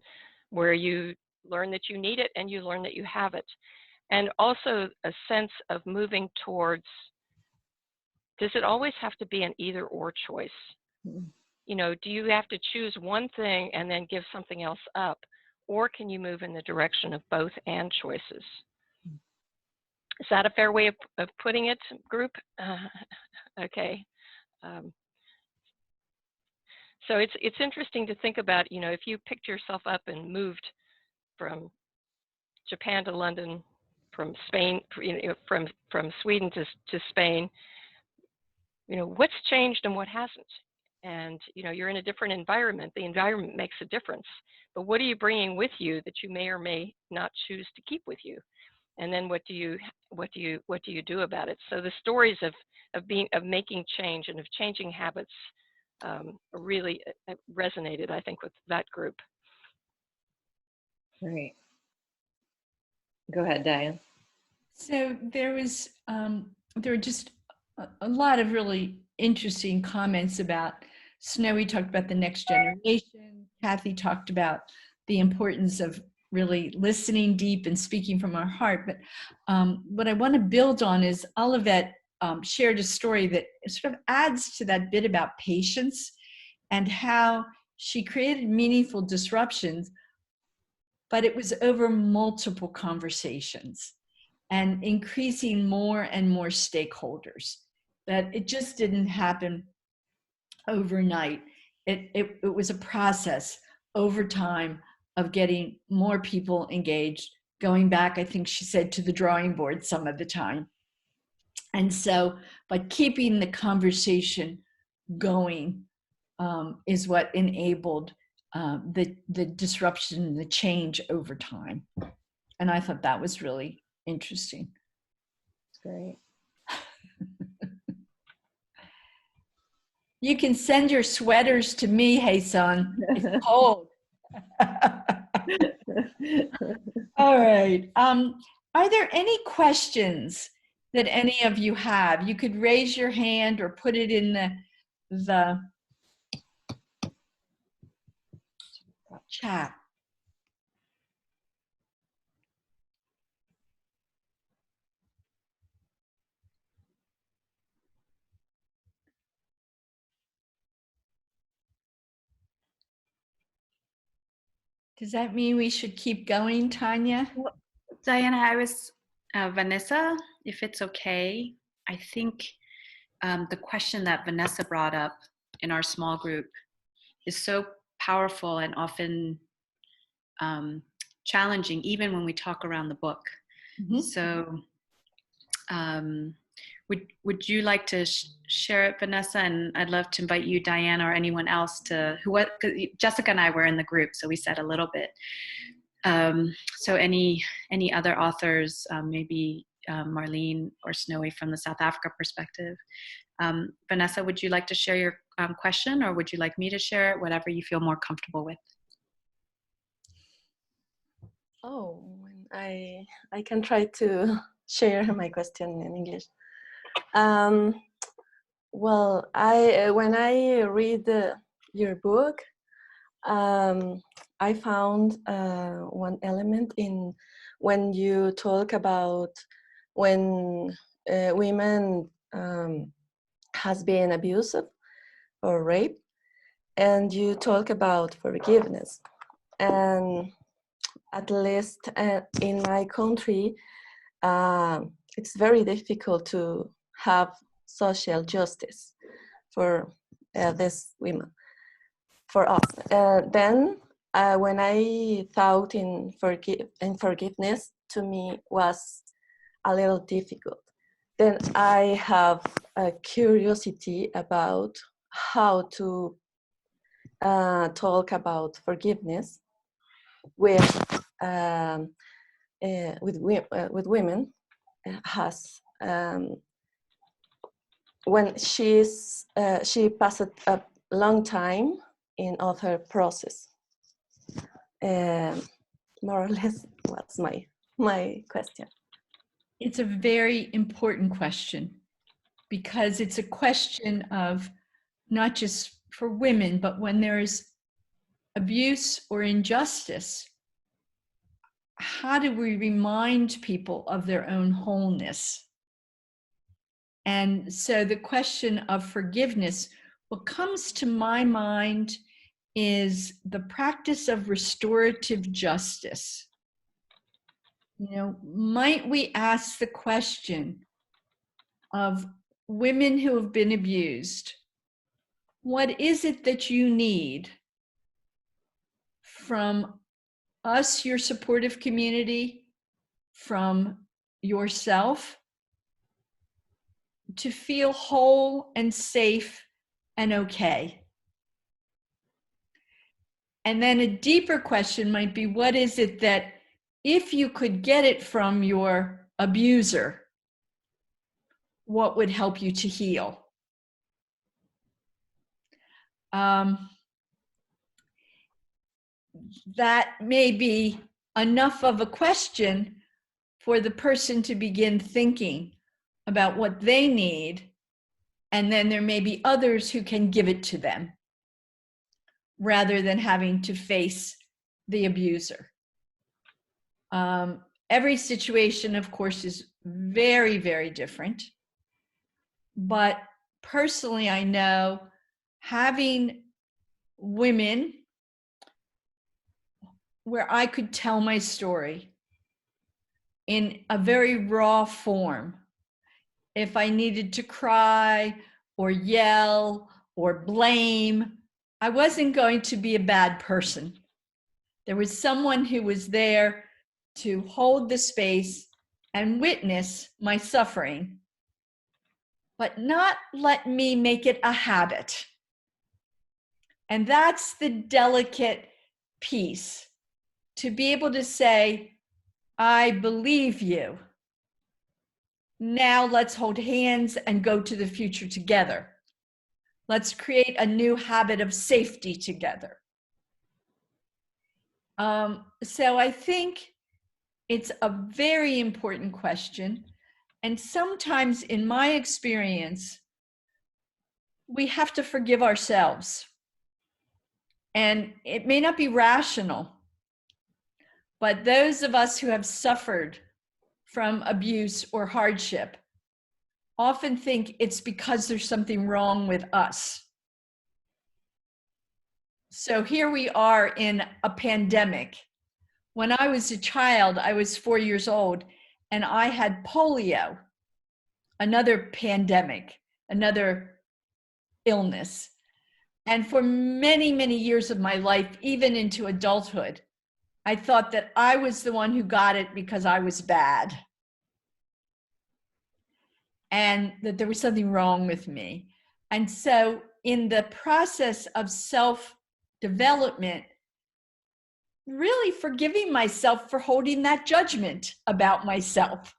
Speaker 6: where you learn that you need it and you learn that you have it. And also a sense of moving towards, does it always have to be an either or choice? Do you have to choose one thing and then give something else up? Or can you move in the direction of both and choices? Is that a fair way of putting it, group? Okay. So it's interesting to think about, if you picked yourself up and moved from Japan to London, from Spain, from Sweden to Spain, what's changed and what hasn't? And you're in a different environment. The environment makes a difference. But what are you bringing with you that you may or may not choose to keep with you? And then what do you do about it? So the stories of making change and of changing habits really resonated, I think, with that group.
Speaker 7: Great. Go ahead, Diane.
Speaker 2: So there were just a lot of really interesting comments about Snowy talked about the next generation. Kathy talked about the importance of really listening deep and speaking from our heart. But what I want to build on is Olivet shared a story that sort of adds to that bit about patience and how she created meaningful disruptions, but it was over multiple conversations and increasing more and more stakeholders, that it just didn't happen overnight. It was a process over time of getting more people engaged, going back, I think she said, to the drawing board some of the time. And so, but keeping the conversation going is what enabled the disruption, the change over time. And I thought that was really interesting.
Speaker 7: Great.
Speaker 2: You can send your sweaters to me, Haesun. It's cold. All right. Are there any questions that any of you have? You could raise your hand or put it in the chat. Does that mean we should keep going, Tanya?
Speaker 8: Well, Diana, I was, Vanessa, if it's okay, I think the question that Vanessa brought up in our small group is so powerful and often challenging, even when we talk around the book. Mm-hmm. So Would you like to share it, Vanessa? And I'd love to invite you, Diane, or anyone else to cause Jessica and I were in the group, so we said a little bit. So any other authors, maybe Marlene or Snowy from the South Africa perspective. Vanessa, would you like to share your question, or would you like me to share it? Whatever you feel more comfortable with.
Speaker 9: Oh, I can try to share my question in English. Well, when I read your book, I found one element in when you talk about when women has been abused or raped, and you talk about forgiveness. And at least in my country, it's very difficult to have social justice for these women, for us. Then when I thought in forgiveness, to me was a little difficult. Then I have a curiosity about how to talk about forgiveness with women has when she passed a long time in other process. More or less, what's my question.
Speaker 2: It's a very important question, because it's a question of not just for women, but when there is abuse or injustice, how do we remind people of their own wholeness? And so the question of forgiveness, what comes to my mind is the practice of restorative justice. You know, might we ask the question of women who have been abused, what is it that you need from us, your supportive community, from yourself, to feel whole and safe and okay? And then a deeper question might be, what is it that, if you could get it from your abuser, what would help you to heal? That may be enough of a question for the person to begin thinking about what they need, and then there may be others who can give it to them, rather than having to face the abuser. Every situation, of course, is very, very different. But personally, I know having women where I could tell my story in a very raw form, if I needed to cry or yell or blame, I wasn't going to be a bad person. There was someone who was there to hold the space and witness my suffering, but not let me make it a habit. And that's the delicate piece, to be able to say, I believe you. Now let's hold hands and go to the future together. Let's create a new habit of safety together. So I think it's a very important question. And sometimes, in my experience, we have to forgive ourselves. And it may not be rational, but those of us who have suffered from abuse or hardship often think it's because there's something wrong with us. So here we are in a pandemic. When I was a child, I was 4 years old, and I had polio, another pandemic, another illness. And for many, many years of my life, even into adulthood, I thought that I was the one who got it because I was bad. and that there was something wrong with me. And so in the process of self-development, really forgiving myself for holding that judgment about myself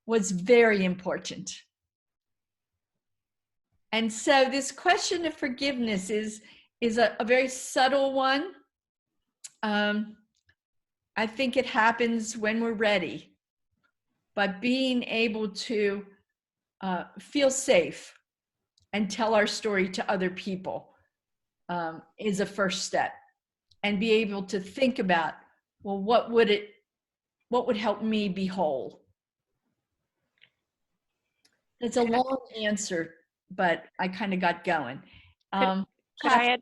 Speaker 2: was very important. And so this question of forgiveness is a very subtle one. I think it happens when we're ready, but being able to feel safe and tell our story to other people is a first step. And be able to think about, well, what would help me be whole? It's a long answer, but I kind of got going.
Speaker 6: Could I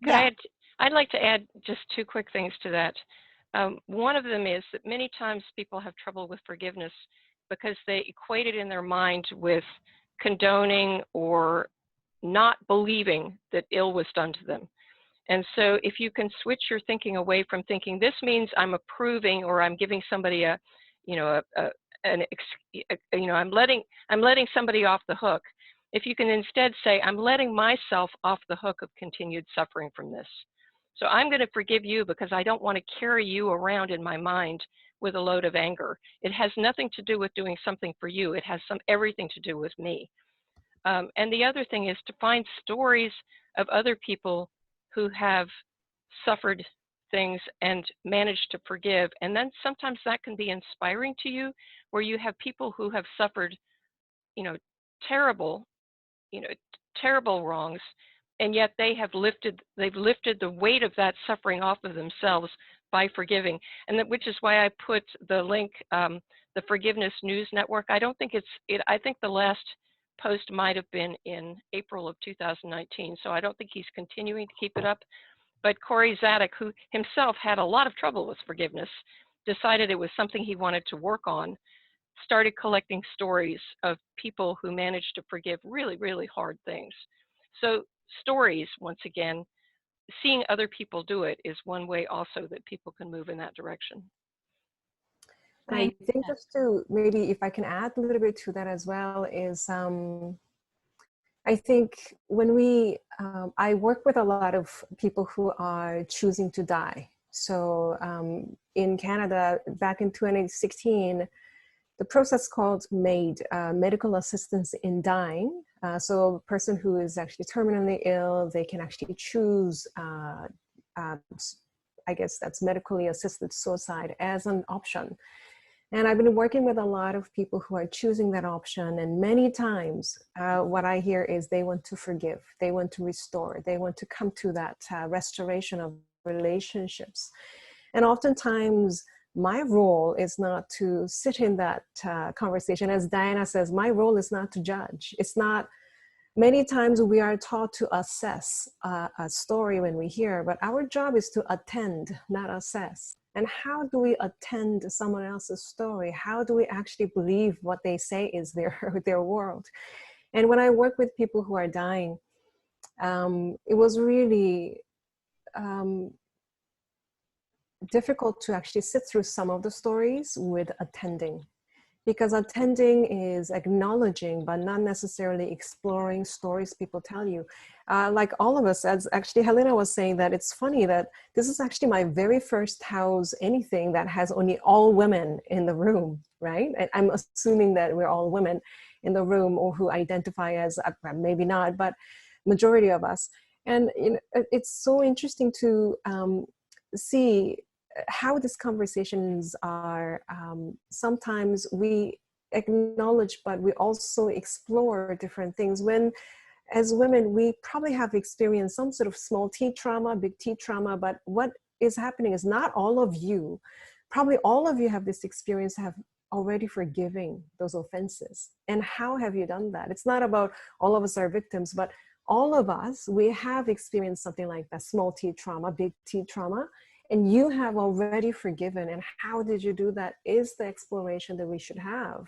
Speaker 6: add? I'd like to add just two quick things to that. One of them is that many times people have trouble with forgiveness because they equate it in their mind with condoning or not believing that ill was done to them. And so if you can switch your thinking away from thinking this means I'm approving or I'm giving somebody I'm letting somebody off the hook. If you can instead say, I'm letting myself off the hook of continued suffering from this. So I'm going to forgive you because I don't want to carry you around in my mind with a load of anger. It has nothing to do with doing something for you. It has everything to do with me. And the other thing is to find stories of other people who have suffered things and managed to forgive. And then sometimes that can be inspiring to you, where you have people who have suffered, terrible wrongs, and yet they've lifted the weight of that suffering off of themselves by forgiving. And which is why I put the link, the Forgiveness News Network. I don't think I think the last post might have been in April of 2019. So I don't think he's continuing to keep it up. But Corey Zadek, who himself had a lot of trouble with forgiveness, decided it was something he wanted to work on, started collecting stories of people who managed to forgive really, really hard things. So stories, once again, seeing other people do it is one way also that people can move in that direction.
Speaker 5: I think just to maybe, if I can add a little bit to that as well, is I think when I work with a lot of people who are choosing to die. So in Canada, back in 2016, the process called MAID, Medical Assistance in Dying. So a person who is actually terminally ill, they can actually choose, I guess that's medically assisted suicide as an option. And I've been working with a lot of people who are choosing that option. And many times what I hear is they want to forgive, they want to restore, they want to come to that restoration of relationships. And oftentimes my role is not to sit in that conversation. As Diana says, my role is not to judge. It's not, many times we are taught to assess a story when we hear, but our job is to attend, not assess. And how do we attend to someone else's story? How do we actually believe what they say is their world? And when I work with people who are dying, it was really difficult to actually sit through some of the stories with attending. Because attending is acknowledging, but not necessarily exploring stories people tell you. Like all of us, as actually Helena was saying, that it's funny that this is actually my very first house anything that has only all women in the room, right? And I'm assuming that we're all women in the room, or who identify as, maybe not, but majority of us. And it's so interesting to see how these conversations are, sometimes we acknowledge, but we also explore different things. When, as women, we probably have experienced some sort of small T trauma, big T trauma, but what is happening is not all of you, probably all of you have this experience, have already forgiving those offenses. And how have you done that? It's not about all of us are victims, but all of us, we have experienced something like that, small T trauma, big T trauma, and you have already forgiven. And how did you do that is the exploration that we should have.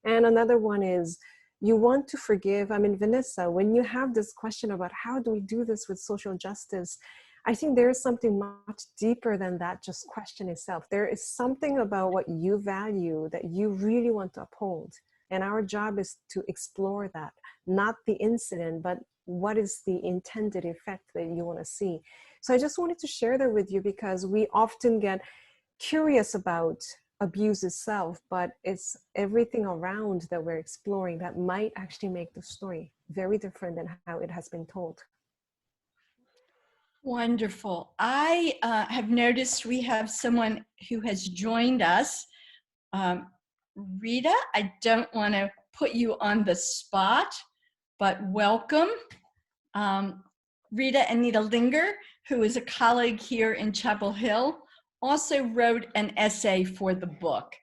Speaker 5: And another one is, you want to forgive. I mean, Vanessa, when you have this question about how do we do this with social justice, I think there is something much deeper than that just question itself. There is something about what you value that you really want to uphold. And our job is to explore that, not the incident, but what is the intended effect that you want to see. So I just wanted to share that with you, because we often get curious about abuse itself, but it's everything around that we're exploring that might actually make the story very different than how it has been told.
Speaker 2: Wonderful. I have noticed we have someone who has joined us. Rita, I don't want to put you on the spot, but welcome. Rita Anita Linger, who is a colleague here in Chapel Hill, also wrote an essay for the book.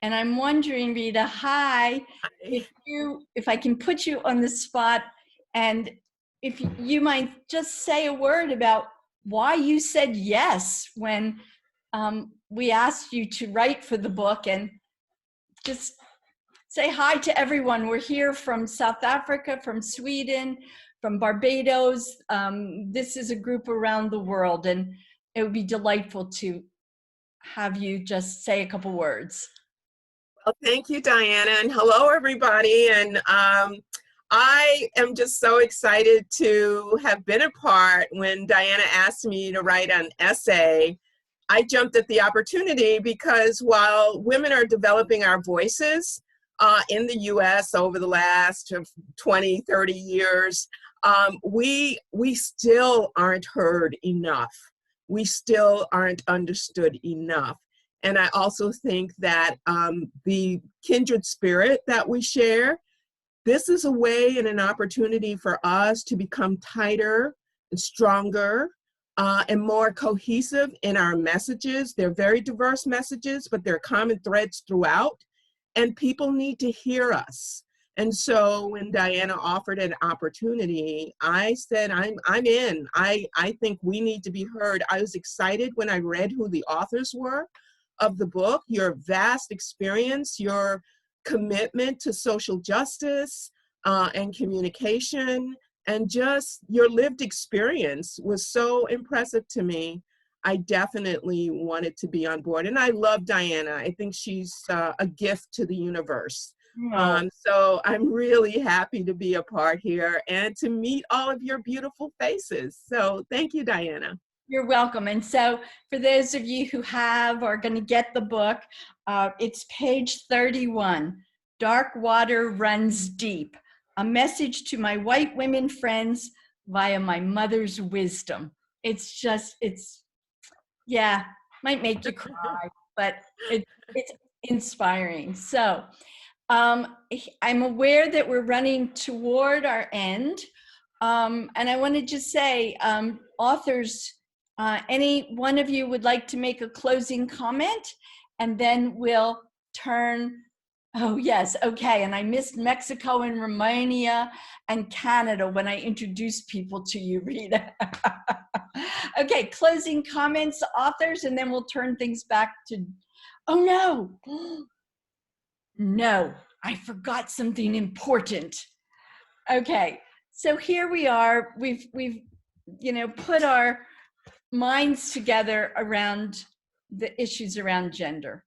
Speaker 2: And I'm wondering, Rita, hi, if I can put you on the spot, and if you might just say a word about why you said yes when we asked you to write for the book, and just say hi to everyone. We're here from South Africa, from Sweden, from Barbados. This is a group around the world, and it would be delightful to have you just say a couple words.
Speaker 10: Well, thank you, Diana, and hello, everybody. And I am just so excited to have been a part. When Diana asked me to write an essay, I jumped at the opportunity, because while women are developing our voices in the US over the last 20, 30 years, we still aren't heard enough. We still aren't understood enough. And I also think that the kindred spirit that we share, this is a way and an opportunity for us to become tighter and stronger and more cohesive in our messages. They're very diverse messages, but there are common threads throughout, and people need to hear us. And so when Diana offered an opportunity, I said, I'm in. I think we need to be heard. I was excited when I read who the authors were of the book. Your vast experience, your commitment to social justice and communication, and just your lived experience was so impressive to me. I definitely wanted to be on board. And I love Diana. I think she's a gift to the universe. So I'm really happy to be a part here and to meet all of your beautiful faces. So thank you, Diana.
Speaker 2: You're welcome. And so for those of you who are going to get the book, it's page 31, Dark Water Runs Deep, a message to my white women friends via my mother's wisdom. It's might make you cry, but it's inspiring. So I'm aware that we're running toward our end. And I want to just say, authors, any one of you would like to make a closing comment, and then we'll turn. Oh, yes. Okay. And I missed Mexico and Romania and Canada when I introduced people to you, Rita. Okay. Closing comments, authors, and then we'll turn things back to, oh no. No, I forgot something important. Okay. So here we are. We've put our minds together around the issues around gender.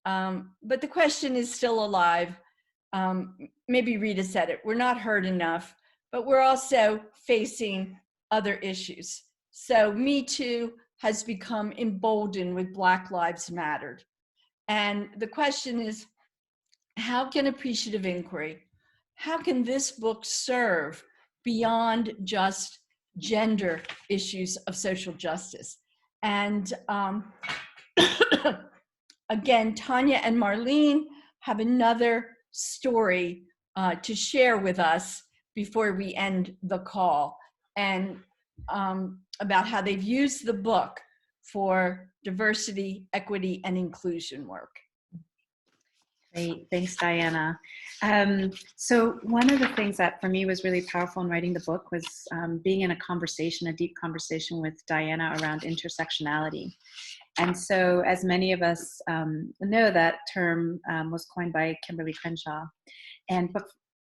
Speaker 2: But the question is still alive. Maybe Rita said it. We're not heard enough, but we're also facing other issues. So Me Too has become emboldened with Black Lives Matter. And the question is, how can appreciative inquiry, how can this book serve beyond just gender issues of social justice? And again, Tanya and Marlene have another story to share with us before we end the call, and about how they've used the book for diversity, equity, and inclusion work.
Speaker 8: Great, thanks, Diana. So one of the things that for me was really powerful in writing the book was being in a deep conversation with Diana around intersectionality. And so, as many of us know, that term was coined by Kimberly Crenshaw. But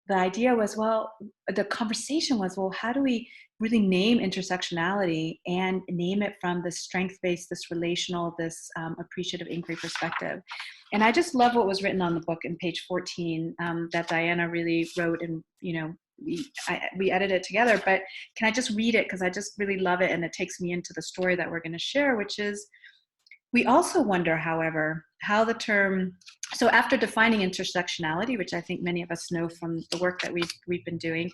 Speaker 8: the idea was, the conversation was, how do we really name intersectionality and name it from this strength-based, this relational, this appreciative inquiry perspective? And I just love what was written on the book in page 14 that Diana really wrote, and we edited it together. But can I just read it, because I just really love it, and it takes me into the story that we're going to share, which is, we also wonder, however, how the term, so after defining intersectionality, which I think many of us know from the work that we've been doing,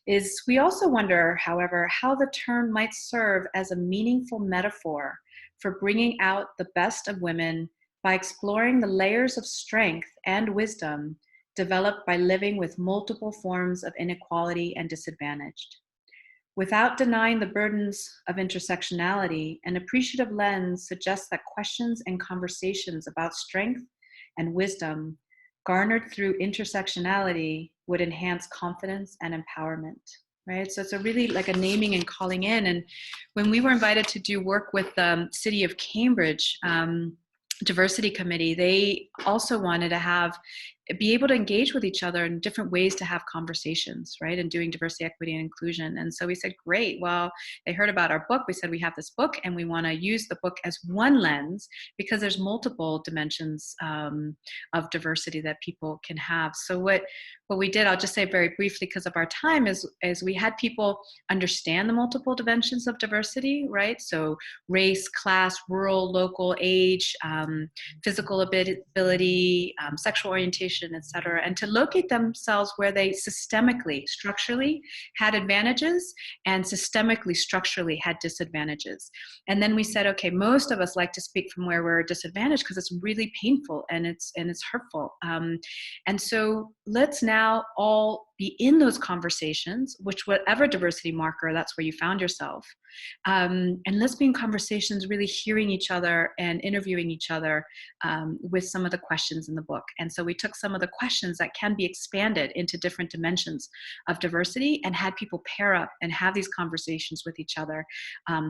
Speaker 8: is we also wonder, however, how the term might serve as a meaningful metaphor for bringing out the best of women by exploring the layers of strength and wisdom developed by living with multiple forms of inequality and disadvantaged. Without denying the burdens of intersectionality, an appreciative lens suggests that questions and conversations about strength and wisdom garnered through intersectionality would enhance confidence and empowerment, right? So it's a really like a naming and calling in. And when we were invited to do work with the City of Cambridge Diversity Committee, they also wanted to be able to engage with each other in different ways to have conversations, right? And doing diversity, equity, and inclusion. And so we said, great, well, they heard about our book. We said, we have this book and we want to use the book as one lens, because there's multiple dimensions of diversity that people can have. So what we did, I'll just say very briefly because of our time, is we had people understand the multiple dimensions of diversity, right? So race, class, rural, local, age, physical ability, sexual orientation, et cetera, and to locate themselves where they systemically, structurally had advantages and systemically, structurally had disadvantages. And then we said, okay, most of us like to speak from where we're disadvantaged because it's really painful and it's hurtful. And so let's now all be in those conversations, which whatever diversity marker, that's where you found yourself. And let's be in conversations, really hearing each other and interviewing each other with some of the questions in the book. And so we took some of the questions that can be expanded into different dimensions of diversity and had people pair up and have these conversations with each other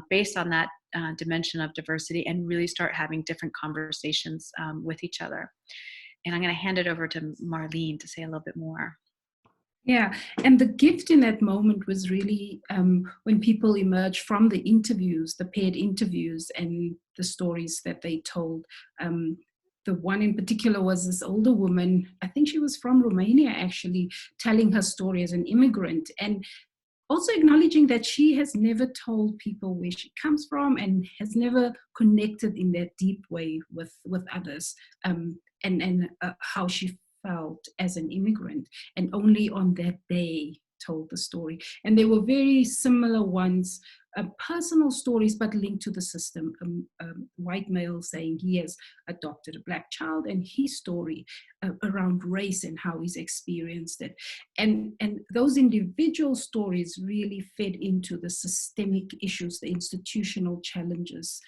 Speaker 8: based on that dimension of diversity, and really start having different conversations with each other. And I'm going to hand it over to Marlene to say a little bit more.
Speaker 3: Yeah, and the gift in that moment was really when people emerged from the interviews, the paired interviews, and the stories that they told. The one in particular was this older woman, I think she was from Romania actually, telling her story as an immigrant, and also acknowledging that she has never told people where she comes from and has never connected in that deep way with others, and how she felt as an immigrant, and only on that day told the story. And they were very similar ones, personal stories, but linked to the system. White male saying he has adopted a Black child, and his story around race and how he's experienced it. And those individual stories really fed into the systemic issues, the institutional challenges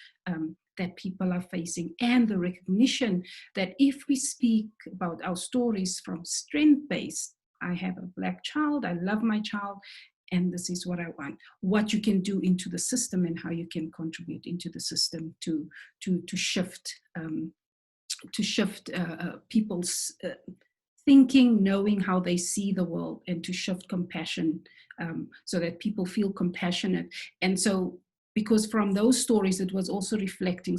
Speaker 3: that people are facing, and the recognition that if we speak about our stories from strength-based, I have a Black child, I love my child, and this is what I want, what you can do into the system and how you can contribute into the system to shift people's thinking, knowing how they see the world, and to shift compassion so that people feel compassionate. And so, because from those stories, it was also reflecting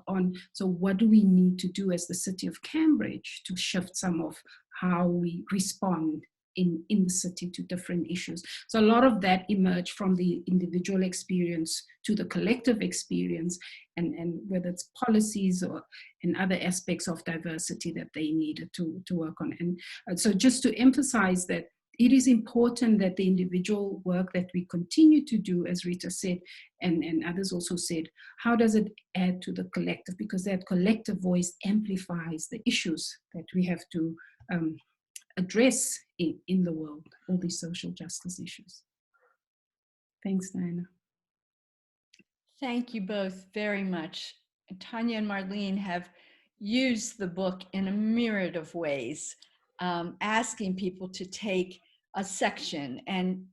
Speaker 3: on what do we need to do as the City of Cambridge to shift some of how we respond in the city to different issues. So a lot of that emerged from the individual experience to the collective experience, and whether it's policies or in other aspects of diversity that they needed to work on. And so just to emphasize that it is important that the individual work that we continue to do, as Rita said, and others also said, how does it add to the collective? Because that collective voice amplifies the issues that we have to address in the world, all these social justice issues. Thanks, Diana.
Speaker 2: Thank you both very much. Tanya and Marlene have used the book in a myriad of ways, asking people to take a section and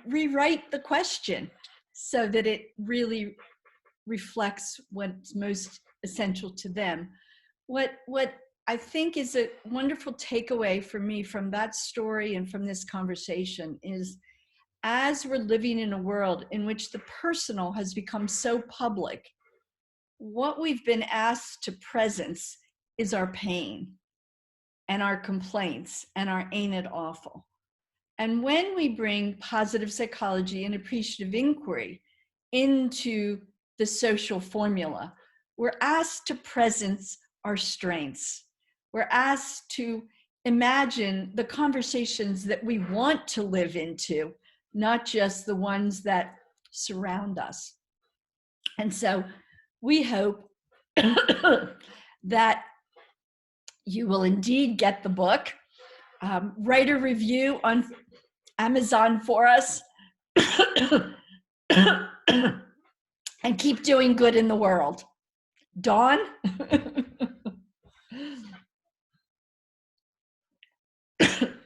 Speaker 2: rewrite the question so that it really reflects what's most essential to them. What I think is a wonderful takeaway for me from that story and from this conversation is, as we're living in a world in which the personal has become so public, what we've been asked to presence is our pain and our complaints and our ain't it awful. And when we bring positive psychology and appreciative inquiry into the social formula, we're asked to presence our strengths. We're asked to imagine the conversations that we want to live into, not just the ones that surround us. And so we hope that you will indeed get the book. Write a review on Amazon for us. And keep doing good in the world. Dawn?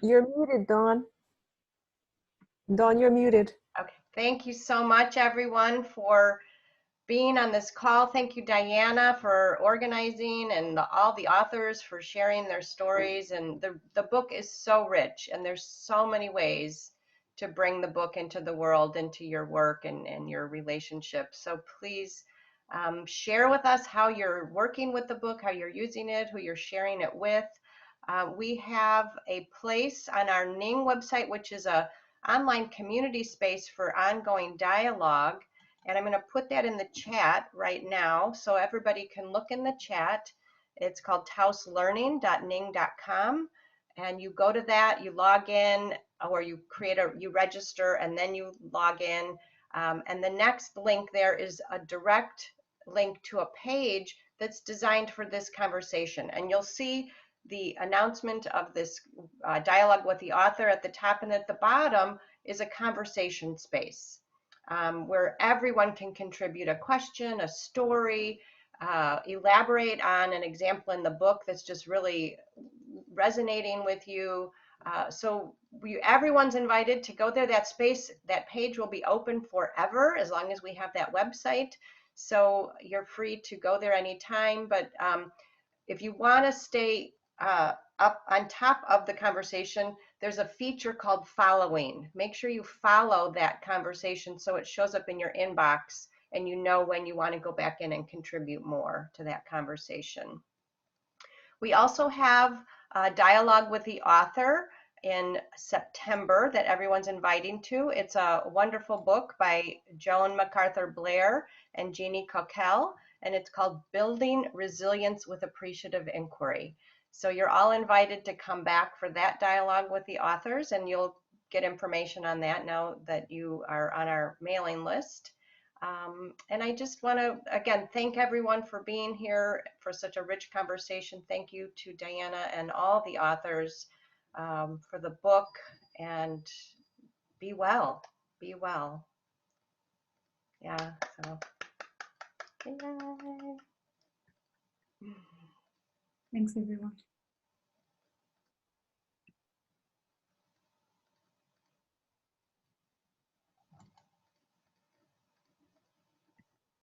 Speaker 5: You're muted, Dawn. Dawn, you're muted.
Speaker 1: Okay, thank you so much, everyone, for being on this call. Thank you, Diana, for organizing, and all the authors for sharing their stories. And the book is so rich, and there's so many ways to bring the book into the world, into your work and your relationships. So please share with us how you're working with the book, how you're using it, who you're sharing it with. We have a place on our Ning website, which is a online community space for ongoing dialogue. And I'm going to put that in the chat right now so everybody can look in the chat. It's called taoslearning.ning.com. And you go to that, you log in, or you register, and then you log in. And the next link there is a direct link to a page that's designed for this conversation. And you'll see the announcement of this dialogue with the author at the top, and at the bottom is a conversation space where everyone can contribute a question, a story, elaborate on an example in the book that's just really resonating with you. So everyone's invited to go there. That space, that page will be open forever as long as we have that website. So you're free to go there anytime. But if you want to stay up on top of the conversation, there's a feature called following. Make sure you follow that conversation so it shows up in your inbox and you know when you want to go back in and contribute more to that conversation. We also have a dialogue with the author in September that everyone's inviting to. It's a wonderful book by Joan MacArthur Blair and Jeannie Coquelle, and it's called Building Resilience with Appreciative Inquiry. So you're all invited to come back for that dialogue with the authors, and you'll get information on that now that you are on our mailing list. And I just want to, again, thank everyone for being here for such a rich conversation. Thank you to Diana and all the authors for the book, and be well, be well. Yeah, so. Bye.
Speaker 3: Thanks, everyone.